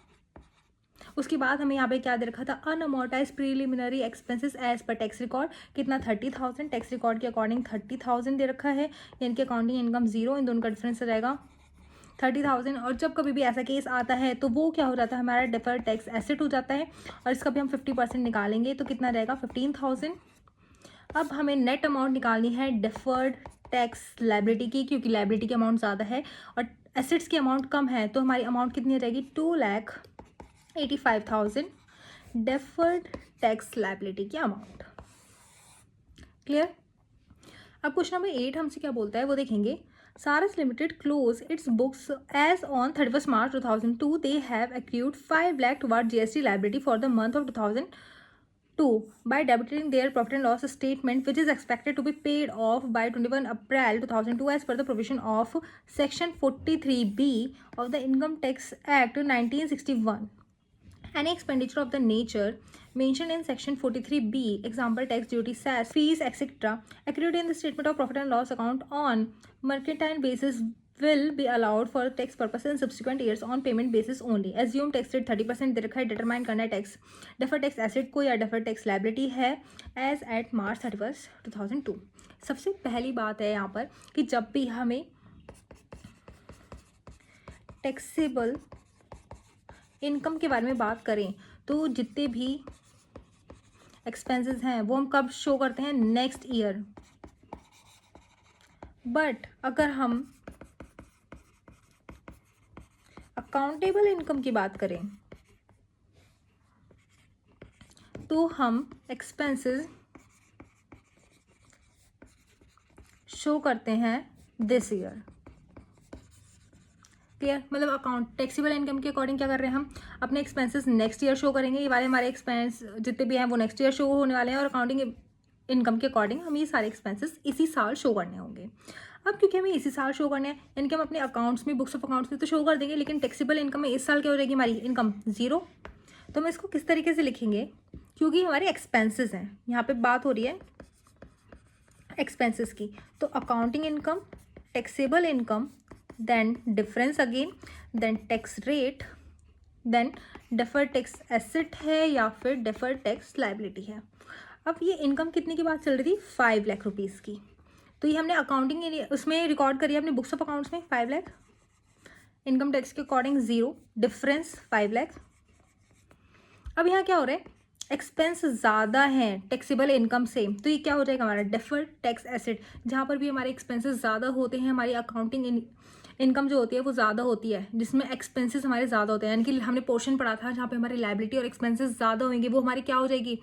उसके बाद हमें यहाँ पे क्या दे रखा था, unamortise preliminary expenses as per tax record कितना 30,000, टैक्स रिकॉर्ड के अकॉर्डिंग 30,000 दे रखा है यानी कि अकाउंटिंग इनकम 0, इन दोनों का डिफरेंस हो जाएगा 30,000। और जब कभी भी ऐसा केस आता है तो वो क्या हो जाता है, हमारा डेफर्ड टैक्स एसेट हो जाता है और इसका भी हम 50% निकालेंगे तो कितना रहेगा 15,000। अब हमें नेट अमाउंट निकालनी है डेफर्ड टैक्स लायबिलिटी की, क्योंकि लायबिलिटी की अमाउंट ज़्यादा है और एसेट्स की अमाउंट कम है तो हमारी अमाउंट कितनी रहेगी 2,85,000 डेफर्ड टैक्स लायबिलिटी की अमाउंट। क्लियर। अब क्वेश्चन नंबर 8 हमसे क्या बोलता है वो देखेंगे। Saras Limited close its books as on 31st March 2002. They have accrued 5 lakh towards GST liability for the month of 2002 by debiting their profit and loss statement, which is expected to be paid off by 21 April 2002 as per the provision of Section 43B of the Income Tax Act 1961. Any expenditure of the nature mentioned in Section 43B, example tax duty, cess, fees, etc., accrued in the statement of profit and loss account on mercantile basis will be allowed for tax purposes in subsequent years on payment basis only. Assume tax rate 30% दे रखा है, determine करना है टैक्स डेफर्ड टैक्स एसेट को या डेफर्ड टैक्स लायबिलिटी है एज एट March 31st 2002। सबसे पहली बात है यहाँ पर कि जब भी हमें टैक्सेबल इनकम के बारे में बात करें तो जितने भी एक्सपेंसेस हैं वो हम कब शो करते हैं, नेक्स्ट ईयर। बट अगर हम अकाउंटेबल इनकम की बात करें तो हम एक्सपेंसेस शो करते हैं दिस ईयर। क्लियर। मतलब अकाउंट टैक्सेबल इनकम के अकॉर्डिंग क्या कर रहे हैं, हम अपने एक्सपेंसेस नेक्स्ट ईयर शो करेंगे। ये वाले हमारे एक्सपेंस जितने भी हैं वो नेक्स्ट ईयर शो होने वाले हैं और अकाउंटिंग इनकम के अकॉर्डिंग हम ये सारे एक्सपेंसेस इसी साल शो करने होंगे। अब क्योंकि हमें इसी साल शो करने हैं यानी कि हम अपने अकाउंट्स में, बुक्स ऑफ अकाउंट्स में तो शो कर देंगे, लेकिन टैक्सेबल इनकम में इस साल क्या हो जाएगी हमारी इनकम 0। तो हम इसको किस तरीके से लिखेंगे, क्योंकि हमारे एक्सपेंसेस हैं, यहाँ पे बात हो रही है एक्सपेंसेस की, तो accounting income, taxable income, then difference again, then tax rate, then deferred tax asset है या फिर deferred tax liability है। अब ये इनकम कितने की बात चल रही थी, 5 लाख रुपीज़ की, तो ये हमने अकाउंटिंग उसमें रिकॉर्ड करी है अपने बुक्स ऑफ अकाउंट्स में 5 लाख, इनकम टैक्स के अकॉर्डिंग 0, डिफरेंस 5 लाख। अब यहाँ क्या हो रहा है, एक्सपेंस ज़्यादा हैं टैक्सेबल इनकम से, तो ये क्या हो जाएगा हमारा डेफर्ड टैक्स एसेट। जहाँ पर भी हमारे एक्सपेंसेस ज़्यादा होते हैं, हमारी अकाउंटिंग इनकम जो होती है वो ज़्यादा होती है, जिसमें एक्सपेंसेस हमारे ज़्यादा होते हैं, यानी कि हमने पोर्शन पढ़ा था जहाँ पे हमारी लायबिलिटी और एक्सपेंसेस ज़्यादा होंगे, वो हमारी क्या हो जाएगी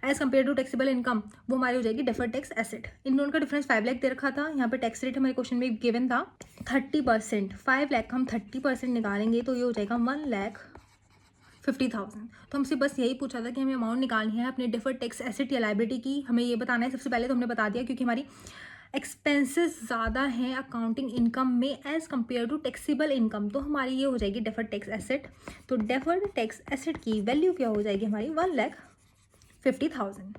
as compare to taxable income, वो हमारी हो जाएगी डेफर्ड टैक्स एसेट। इन दोनों का डिफरेंस 5 लाख दे रखा था, यहाँ पे टैक्स रेट हमारे क्वेश्चन में गिवन था 30%। 5 लाख हम 30% निकालेंगे तो ये हो जाएगा 1,50,000। तो हमसे बस यही पूछा था कि हमें अमाउंट निकालनी है अपने डिफर्ड टैक्स एसेट या लायबिलिटी की, हमें ये बताना है। सबसे पहले तो हमने बता दिया क्योंकि हमारी एक्सपेंसेस ज़्यादा हैं अकाउंटिंग इनकम में as compare to taxable income, तो हमारी ये हो जाएगी डेफर्ड टैक्स एसेट। तो डेफर्ड टैक्स एसेट की वैल्यू क्या हो जाएगी हमारी 1,50,000।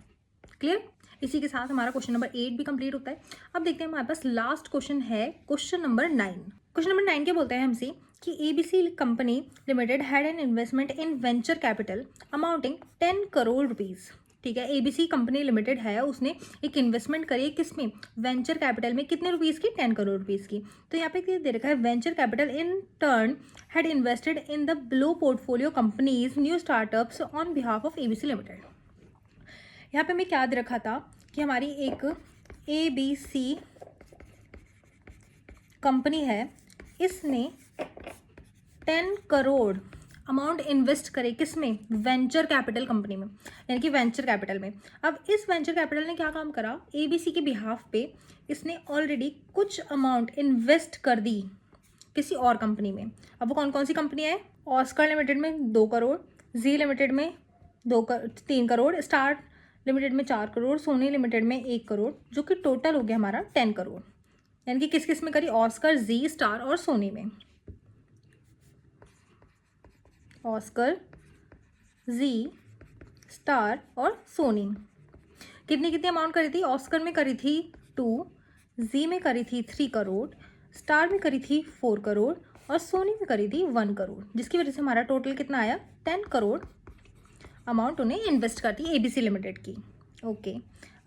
क्लियर। इसी के साथ हमारा क्वेश्चन नंबर 8 भी कंप्लीट होता है। अब देखते हैं हमारे पास लास्ट क्वेश्चन है क्वेश्चन नंबर 9। क्वेश्चन नंबर 9 क्या बोलते हैं हमसे कि ABC Company limited had an investment in venture capital amounting 10 crore rupees. ठीक है, ABC कंपनी लिमिटेड है, उसने एक इन्वेस्टमेंट करी है किसमें, वेंचर कैपिटल में, कितने रुपीज़ की, 10 करोड़ रुपीज़ की। तो यहाँ पे दे रखा है venture capital in turn had invested in the below portfolio companies new startups on behalf of ABC limited. यहाँ पे हमें क्या दे रखा था कि हमारी एक ABC कंपनी है, इसने 10 करोड़ अमाउंट इन्वेस्ट करे किसमें, वेंचर कैपिटल कंपनी में, यानी कि वेंचर कैपिटल में। अब इस वेंचर कैपिटल ने क्या काम करा, ABC के बिहाफ पे इसने ऑलरेडी कुछ अमाउंट इन्वेस्ट कर दी किसी और कंपनी में। अब वो कौन कौन सी कंपनी है, ऑस्कर लिमिटेड में 2 करोड़, जी लिमिटेड में 3 करोड़, स्टार लिमिटेड में 4 करोड़, सोनी लिमिटेड में 1 करोड़, जो कि टोटल हो गया हमारा 10 करोड़। यानी कि किस किस में करी, ऑस्कर, जी, स्टार और सोनी में। ऑस्कर, जी, स्टार और सोनी कितनी कितनी अमाउंट करी थी, ऑस्कर में करी थी 2, जी में करी थी 3 करोड़, स्टार में करी थी 4 करोड़ और सोनी में करी थी 1 करोड़, जिसकी वजह से हमारा टोटल कितना आया, 10 करोड़ अमाउंट उन्हें इन्वेस्ट करती है ABC लिमिटेड की। ओके,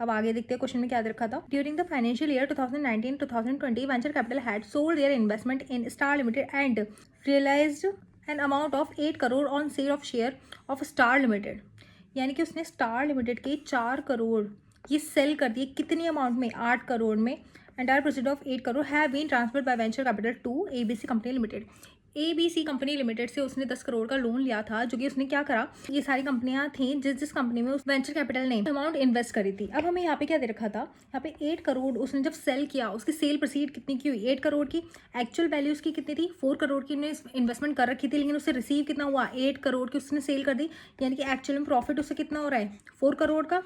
अब आगे देखते हैं क्वेश्चन में क्या दे रखा था। During the financial year 2019-2020 venture capital had sold their investment in Star Limited and realised an amount of 8 crore on sale of share of Star Limited. यानी कि उसने स्टार लिमिटेड के 4 करोड़ ये सेल कर दिए, कितनी अमाउंट में, 8 करोड़ में। Entire proceed of 8 crore have been transferred by venture capital to ABC Company Limited. ABC Company Limited से उसने 10 करोड़ का लोन लिया था, जो कि उसने क्या करा, ये सारी कंपनियां थी जिस कंपनी में उस वेंचर कैपिटल ने अमाउंट इन्वेस्ट करी थी। अब हमें यहाँ पे क्या दे रखा था, यहाँ पे 8 करोड़ उसने जब सेल किया, उसकी सेल प्रोसीड कितनी की हुई, 8 करोड़ की। एक्चुअल वैल्यू उसकी कितनी थी, 4 करोड़ की उसने इन्वेस्टमेंट कर रखी थी, लेकिन उससे रिसीव कितना हुआ, 8 करोड़ की उसने सेल कर दी, यानी कि एक्चुअल में प्रॉफिट उससे कितना हो रहा है, 4 करोड़ का।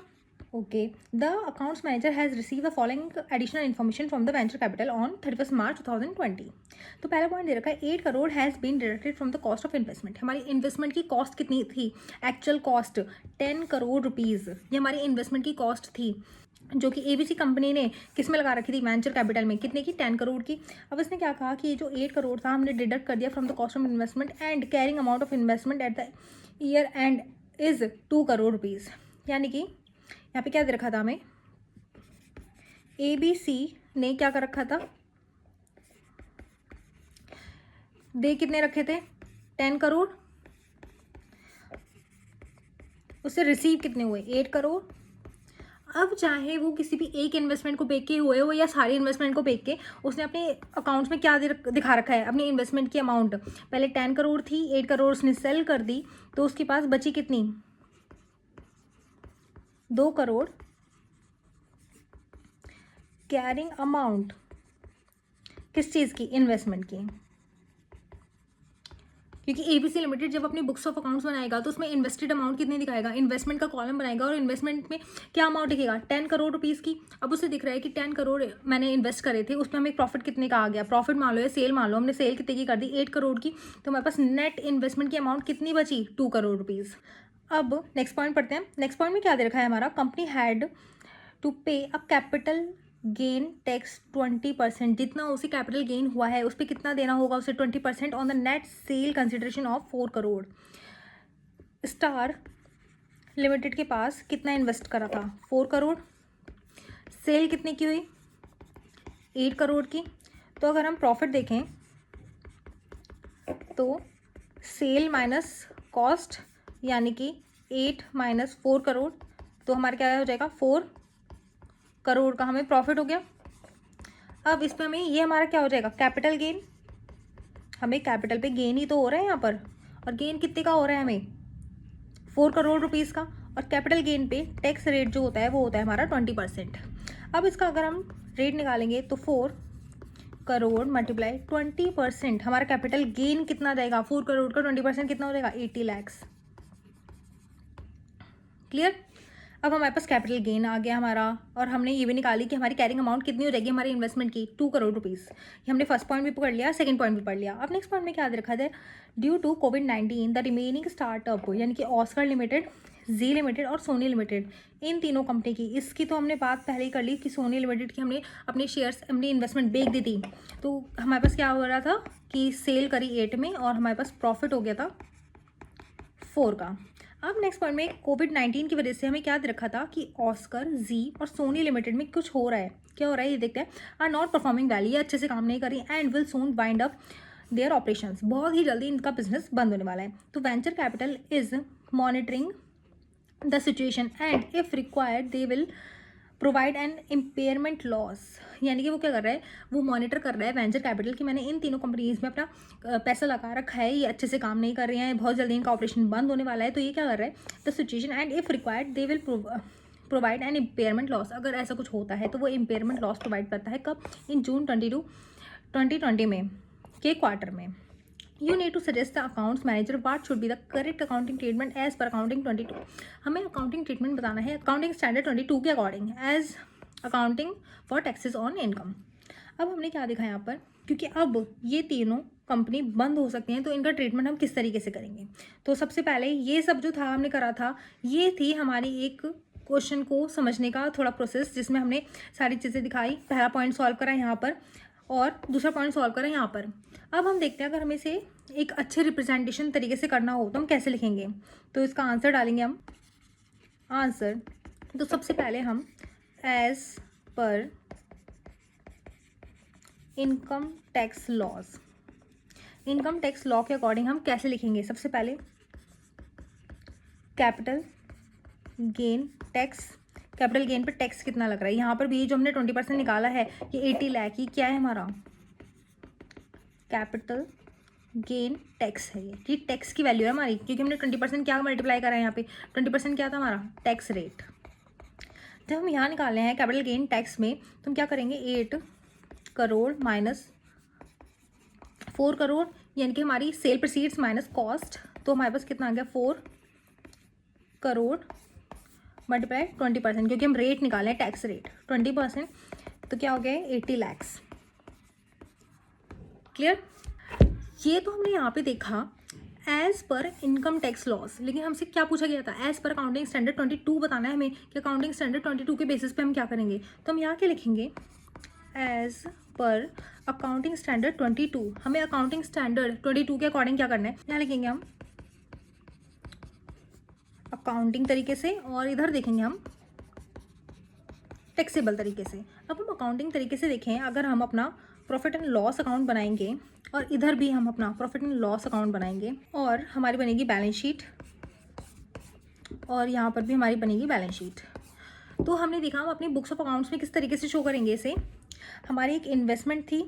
Okay, the accounts manager has received the following additional information from the venture capital on 31st March 2020. तो पहला पॉइंट दे रखा है 8 crore has been deducted from the cost of investment. हमारी इन्वेस्टमेंट की कॉस्ट कितनी थी, एक्चुअल कॉस्ट 10 करोड़ रुपीज़, ये हमारी इन्वेस्टमेंट की कॉस्ट थी, जो कि ABC कंपनी ने किस में लगा रखी थी, वेंचर कैपिटल में, कितने की, 10 करोड़ की। अब इसने क्या कहा कि ये जो 8 करोड़ था हमने डिडक्ट कर दिया from the cost of investment and carrying amount of investment at the year and is 2 crore rupees. यानी कि यहाँ पे क्या दे रखा था हमें, ABC ने क्या कर रखा था, दे कितने रखे थे, 10 करोड़, उससे रिसीव कितने हुए, 8 करोड़। अब चाहे वो किसी भी एक इन्वेस्टमेंट को बेच के हुए हो या सारी इन्वेस्टमेंट को बेच के, उसने अपने अकाउंट्स में क्या दिखा रखा है, अपनी इन्वेस्टमेंट की अमाउंट, पहले 10 करोड़ थी, 8 करोड़ उसने सेल कर दी, तो उसके पास बची कितनी, 2 करोड़ कैरिंग अमाउंट, किस चीज़ की, इन्वेस्टमेंट की। क्योंकि ABC लिमिटेड जब अपनी बुक्स ऑफ अकाउंट्स बनाएगा तो उसमें इन्वेस्टेड अमाउंट कितनी दिखाएगा, इन्वेस्टमेंट का कॉलम बनाएगा और इन्वेस्टमेंट में क्या अमाउंट दिखेगा, 10 करोड़ रुपीज़ की। अब उसे दिख रहा है कि 10 करोड़ मैंने इन्वेस्ट करे थे, उसमें हमें प्रॉफिट कितने का आ गया, प्रॉफिट मान लो या सेल मान लो, हमने सेल कितने की कर दी, 8 करोड़ की, तो हमारे पास नेट इन्वेस्टमेंट की अमाउंट कितनी बची, 2 करोड़ रुपीज़। अब नेक्स्ट पॉइंट पढ़ते हैं। नेक्स्ट पॉइंट में क्या दे रखा है हमारा, कंपनी हैड टू पे अ कैपिटल गेन टैक्स 20%, जितना उसे कैपिटल गेन हुआ है उस पर कितना देना होगा उसे, 20% on the net sale consideration of 4 crore. Star limited के पास कितना इन्वेस्ट करा था, 4 करोड़, सेल कितने की हुई, 8 करोड़ की। तो अगर हम प्रॉफिट देखें तो सेल माइनस कॉस्ट, यानी कि 8 माइनस 4 करोड़, तो हमारे क्या हो जाएगा 4 करोड़ का हमें प्रॉफिट हो गया। अब इस पर हमें ये हमारा क्या हो जाएगा कैपिटल गेन, हमें कैपिटल पे गेन ही तो हो रहा है यहाँ पर, और गेन कितने का हो रहा है हमें 4 करोड़ रुपीज़ का, और कैपिटल गेन पे टैक्स रेट जो होता है वो होता है हमारा 20%। अब इसका अगर हम रेट निकालेंगे तो 4 करोड़ मल्टीप्लाई 20%, हमारा कैपिटल गेन कितना जाएगा 4 करोड़ का 20% कितना हो जाएगा 80 लैक्स। क्लियर। अब हमारे पास कैपिटल गेन आ गया हमारा, और हमने ये भी निकाली कि हमारी कैरिंग अमाउंट कितनी हो जाएगी हमारी इन्वेस्टमेंट की 2 करोड़ रुपीज़। ये हमने फर्स्ट पॉइंट भी पकड़ लिया, सेकंड पॉइंट भी पढ़ लिया। अब नेक्स्ट पॉइंट में क्या रखा है, ड्यू टू कोविड-19 द रिमेनिंग स्टार्टअप यानी कि ऑस्कर लिमिटेड, जी लिमिटेड और सोनी लिमिटेड, इन तीनों कंपनी की, इसकी तो हमने बात पहले ही कर ली कि सोनी लिमिटेड की हमने अपने शेयर्स अपनी इन्वेस्टमेंट बेच दी थी, तो हमारे पास क्या हो रहा था कि सेल करी 8 में और हमारे पास प्रॉफिट हो गया था 4 का। अब नेक्स्ट पॉइंट में कोविड-19 की वजह से हमें क्या दे रखा था कि ऑस्कर, जी और सोनी लिमिटेड में कुछ हो रहा है, क्या हो रहा है ये देखते हैं। आर नॉट परफॉर्मिंग वेल, ये अच्छे से काम नहीं कर रही and will soon wind up their operations, बहुत ही जल्दी इनका बिजनेस बंद होने वाला है। तो venture capital is monitoring the situation and if required they will provide an impairment loss, यानी कि वो क्या कर रहा है, वो मॉनिटर कर रहा है वेंचर कैपिटल कि मैंने इन तीनों कंपनीज में अपना पैसा लगा रखा है, ये अच्छे से काम नहीं कर रहे हैं, बहुत जल्दी इनका ऑपरेशन बंद होने वाला है, तो ये क्या कर रहा है the situation and if required they will provide an impairment loss, अगर ऐसा कुछ होता है तो वो इम्पेयरमेंट लॉस प्रोवाइड करता है कब, इन जून 2020 में के क्वार्टर में। You need to suggest the accounts manager what should be the correct accounting treatment as per accounting 22, हमें accounting treatment बताना है accounting standard 22 के according as accounting for taxes on income। अब हमने क्या देखा यहाँ पर, क्योंकि अब ये तीनों कंपनी बंद हो सकती हैं तो इनका ट्रीटमेंट हम किस तरीके से करेंगे। तो सबसे पहले ये सब जो था हमने करा था, ये थी हमारी एक क्वेश्चन को समझने का थोड़ा प्रोसेस, जिसमें हमने सारी चीज़ें दिखाई, पहला पॉइंट सॉल्व करा यहाँ पर और दूसरा पॉइंट सॉल्व करें यहाँ पर। अब हम देखते हैं अगर हमें इसे एक अच्छे रिप्रेजेंटेशन तरीके से करना हो तो हम कैसे लिखेंगे, तो इसका आंसर डालेंगे हम आंसर। तो सबसे पहले हम as per income tax laws, income tax law के अकॉर्डिंग हम कैसे लिखेंगे, सबसे पहले capital gain tax, capital gain पे टैक्स कितना लग रहा है, यहाँ पर भी जो हमने 20% निकाला है ये 80 लाख, ये क्या है हमारा कैपिटल गेन टैक्स है, ये टैक्स की वैल्यू है हमारी, क्योंकि हमने 20% क्या मल्टीप्लाई करा है यहाँ पे, 20% क्या था हमारा टैक्स रेट। जब हम यहाँ निकाल रहे हैं कैपिटल गेन टैक्स में तो हम क्या करेंगे 8 करोड़ माइनस 4 करोड़, यानी कि हमारी सेल प्रोसीड्स माइनस कॉस्ट, तो हमारे पास कितना आ गया 4 करोड़ मल्टीप्लाई 20%, क्योंकि हम रेट निकाले हैं टैक्स रेट 20%, तो क्या हो गया 80 लैक्स। क्लियर। ये तो हमने यहाँ पे देखा as per income tax loss, लेकिन हमसे क्या पूछा गया था एज पर अकाउंटिंग स्टैंडर्ड 22 बताना है हमें कि अकाउंटिंग स्टैंडर्ड 22 के बेसिस पे हम क्या करेंगे। तो हम यहाँ क्या लिखेंगे एज पर अकाउंटिंग स्टैंडर्ड 22, हमें अकाउंटिंग स्टैंडर्ड 22 के अकॉर्डिंग क्या करना है, यहाँ लिखेंगे हम अकाउंटिंग तरीके से और इधर देखेंगे हम टैक्सेबल तरीके से। अब हम अकाउंटिंग तरीके से देखें, अगर हम अपना प्रॉफिट एंड लॉस अकाउंट बनाएंगे और इधर भी हम अपना प्रॉफिट एंड लॉस अकाउंट बनाएंगे और हमारी बनेगी बैलेंस शीट और यहाँ पर भी हमारी बनेगी बैलेंस शीट। तो हमने देखा हम अपनी बुक्स ऑफ अकाउंट्स में किस तरीके से शो करेंगे इसे। हमारी एक इन्वेस्टमेंट थी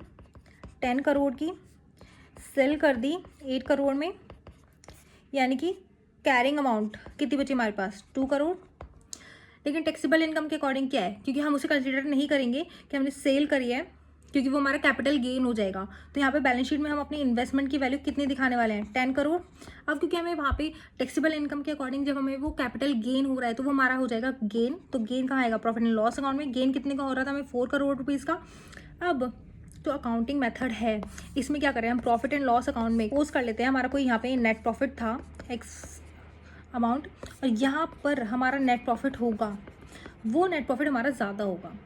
10 करोड़ की, सेल कर दी 8 करोड़ में, यानी कि कैरिंग अमाउंट कितनी बची हमारे पास 2 करोड़। लेकिन टैक्सेबल इनकम के अकॉर्डिंग क्या है, क्योंकि हम उसे कंसिडर नहीं करेंगे कि हमने सेल करी है, क्योंकि वो हमारा कैपिटल गेन हो जाएगा। तो यहाँ पे बैलेंस शीट में हम अपनी इन्वेस्टमेंट की वैल्यू कितनी दिखाने वाले हैं 10 करोड़। अब क्योंकि हमें वहाँ पे टैक्सेबल इनकम के अकॉर्डिंग जब हमें वो कैपिटल गेन हो रहा है तो वो हमारा हो जाएगा गेन। तो गेन कहाँ आएगा प्रॉफिट एंड लॉस अकाउंट में। गेन कितने का हो रहा था हमें 4 करोड़ रुपीज़ का। अब तो अकाउंटिंग मेथड है, इसमें क्या करें हम प्रॉफिट एंड लॉस अकाउंट में पोज कर लेते हैं। हमारा कोई यहाँ पे नेट प्रॉफिट था एक्स अमाउंट और यहाँ पर हमारा नेट प्रॉफिट होगा, वो नेट प्रॉफिट हमारा ज़्यादा होगा।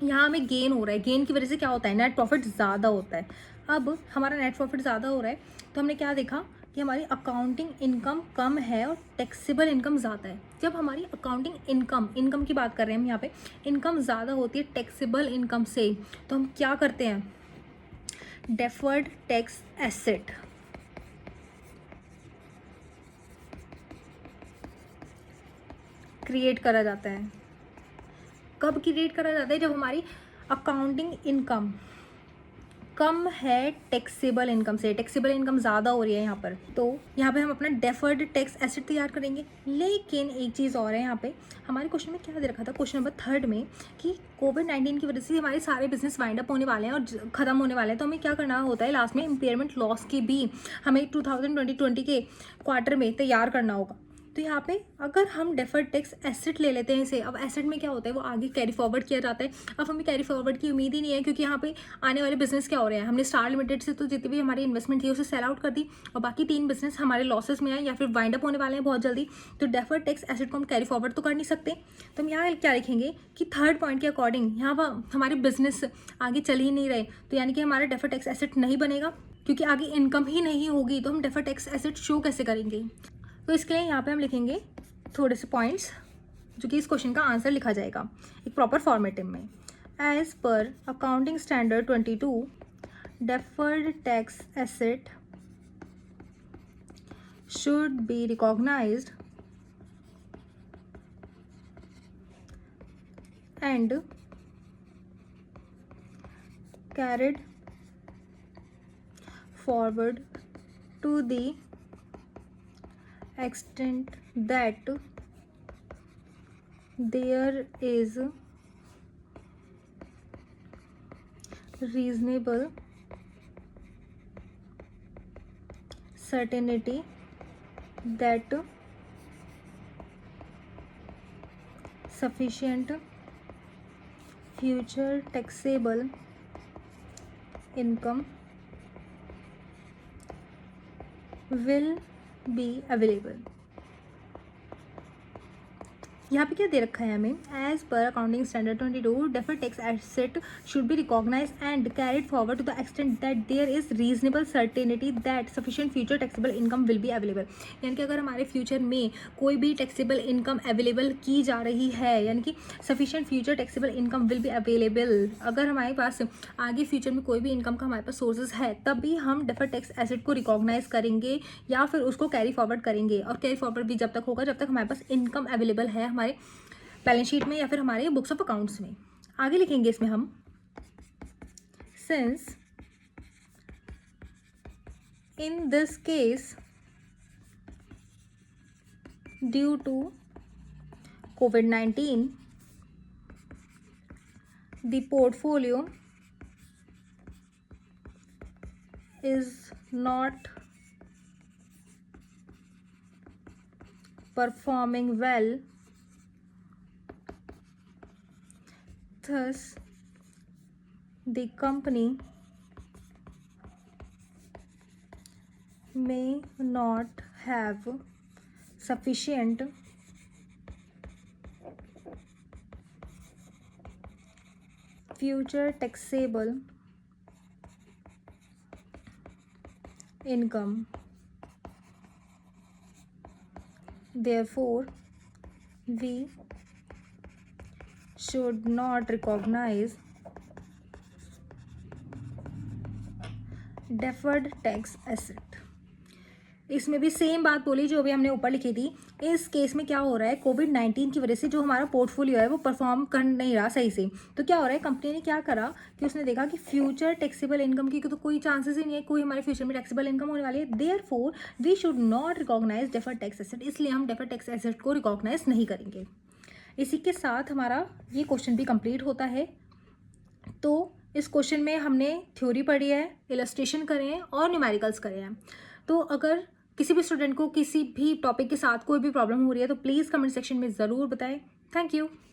यहाँ हमें गेन हो रहा है, गेन की वजह से क्या होता है नेट प्रॉफिट ज़्यादा होता है। अब हमारा नेट प्रॉफिट ज़्यादा हो रहा है तो हमने क्या देखा कि हमारी अकाउंटिंग इनकम कम है और टैक्सेबल इनकम ज़्यादा है। जब हमारी अकाउंटिंग इनकम की बात कर रहे हैं हम यहाँ पे, इनकम ज़्यादा होती है टैक्सेबल इनकम से, तो हम क्या करते हैं डेफर्ड टैक्स एसेट, क्रिएट करा जाता है? कब क्रिएट करा जाता है? जब हमारी अकाउंटिंग इनकम कम है टैक्सेबल इनकम से, टैक्सेबल इनकम ज़्यादा हो रही है यहाँ पर, तो यहाँ पे हम अपना डेफर्ड टैक्स एसेट तैयार करेंगे। लेकिन एक चीज़ और है यहाँ पे, हमारे क्वेश्चन में क्या दे रखा था, क्वेश्चन नंबर 3 में, कि कोविड-19 की वजह से हमारे सारे बिजनेस वाइंड अप होने वाले हैं और ख़त्म होने वाले हैं, तो हमें क्या करना होता है, लास्ट में इम्पेयरमेंट लॉस की भी हमें 2020 के क्वार्टर में तैयार करना होगा। तो यहाँ पे अगर हम डेफर्ड टैक्स एसेट ले लेते हैं इसे, अब एसेट में क्या होता है, वो आगे कैरी फॉरवर्ड किया जाता है। अब हमें कैरी फॉरवर्ड की उम्मीद ही नहीं है, क्योंकि यहाँ पे आने वाले बिजनेस क्या हो रहे हैं, हमने स्टार लिमिटेड से तो जितनी भी हमारी इन्वेस्टमेंट थी उसे सेल आउट कर दी, और बाकी 3 बिजनेस हमारे लॉसेस में आए या फिर वाइंड अप होने वाले हैं बहुत जल्दी। तो डेफर्ड टैक्स एसेट को हम कैरी फॉरवर्ड तो कर नहीं सकते। तो हम यहाँ क्या लिखेंगे कि 3rd पॉइंट के अकॉर्डिंग यहाँ पर हमारे बिजनेस आगे चल ही नहीं रहे, तो यानी कि हमारा डेफर्ड टैक्स एसेट नहीं बनेगा, क्योंकि आगे इनकम ही नहीं होगी, तो हम डेफर्ड टैक्स एसेट शो कैसे करेंगे? तो इसके लिए यहाँ पे हम लिखेंगे थोड़े से पॉइंट्स, जो कि इस क्वेश्चन का आंसर लिखा जाएगा एक प्रॉपर फॉर्मेटिव में। As per accounting standard 22, deferred tax asset should be recognised and carried forward to the extent that there is reasonable certainty that sufficient future taxable income will be available। यहाँ पे क्या दे रखा है हमें, as per accounting standard 22, deferred tax asset should be recognise and carried forward to the extent that there is reasonable certainty that sufficient future taxable income will be available. यानी कि अगर हमारे फ्यूचर में कोई भी टैक्सेबल इनकम अवेलेबल की जा रही है, यानी कि sufficient future taxable income will be available, अगर हमारे पास आगे फ्यूचर में कोई भी इनकम का हमारे पास सोर्सेज है, तभी हम डेफर्ड टैक्स एसेट को रिकॉग्नाइज करेंगे या फिर उसको कैरी फॉरवर्ड करेंगे। और कैरी फॉरवर्ड भी जब तक होगा जब तक हमारे पास इनकम अवेलेबल है हमारे बैलेंस शीट में या फिर हमारे बुक्स ऑफ अकाउंट्स में। आगे लिखेंगे इसमें हम, since in this case due to COVID-19 the portfolio is not performing well, thus the company may not have sufficient future taxable income. Therefore, we should not recognize deferred tax asset। इसमें भी सेम बात बोली जो भी हमने ऊपर लिखी थी। इस केस में क्या हो रहा है, कोविड-19 की वजह से जो हमारा पोर्टफोलियो है वो परफॉर्म कर नहीं रहा सही से। तो क्या हो रहा है, कंपनी ने क्या करा कि उसने देखा कि फ्यूचर टैक्सेबल इनकम की तो कोई चांसेस ही नहीं है, कोई हमारे फ्यूचर में टैक्सेबल इनकम होने वाली है। Therefore we should not recognise deferred tax asset, इसलिए हम डेफर्ड टैक्स एसेट को रिकॉग्नाइज नहीं करेंगे। इसी के साथ हमारा ये क्वेश्चन भी कंप्लीट होता है। तो इस क्वेश्चन में हमने थ्योरी पढ़ी है, इलस्ट्रेशन करे हैं और न्यूमेरिकल्स करे हैं। तो अगर किसी भी स्टूडेंट को किसी भी टॉपिक के साथ कोई भी प्रॉब्लम हो रही है तो प्लीज़ कमेंट सेक्शन में ज़रूर बताएं। Thank you.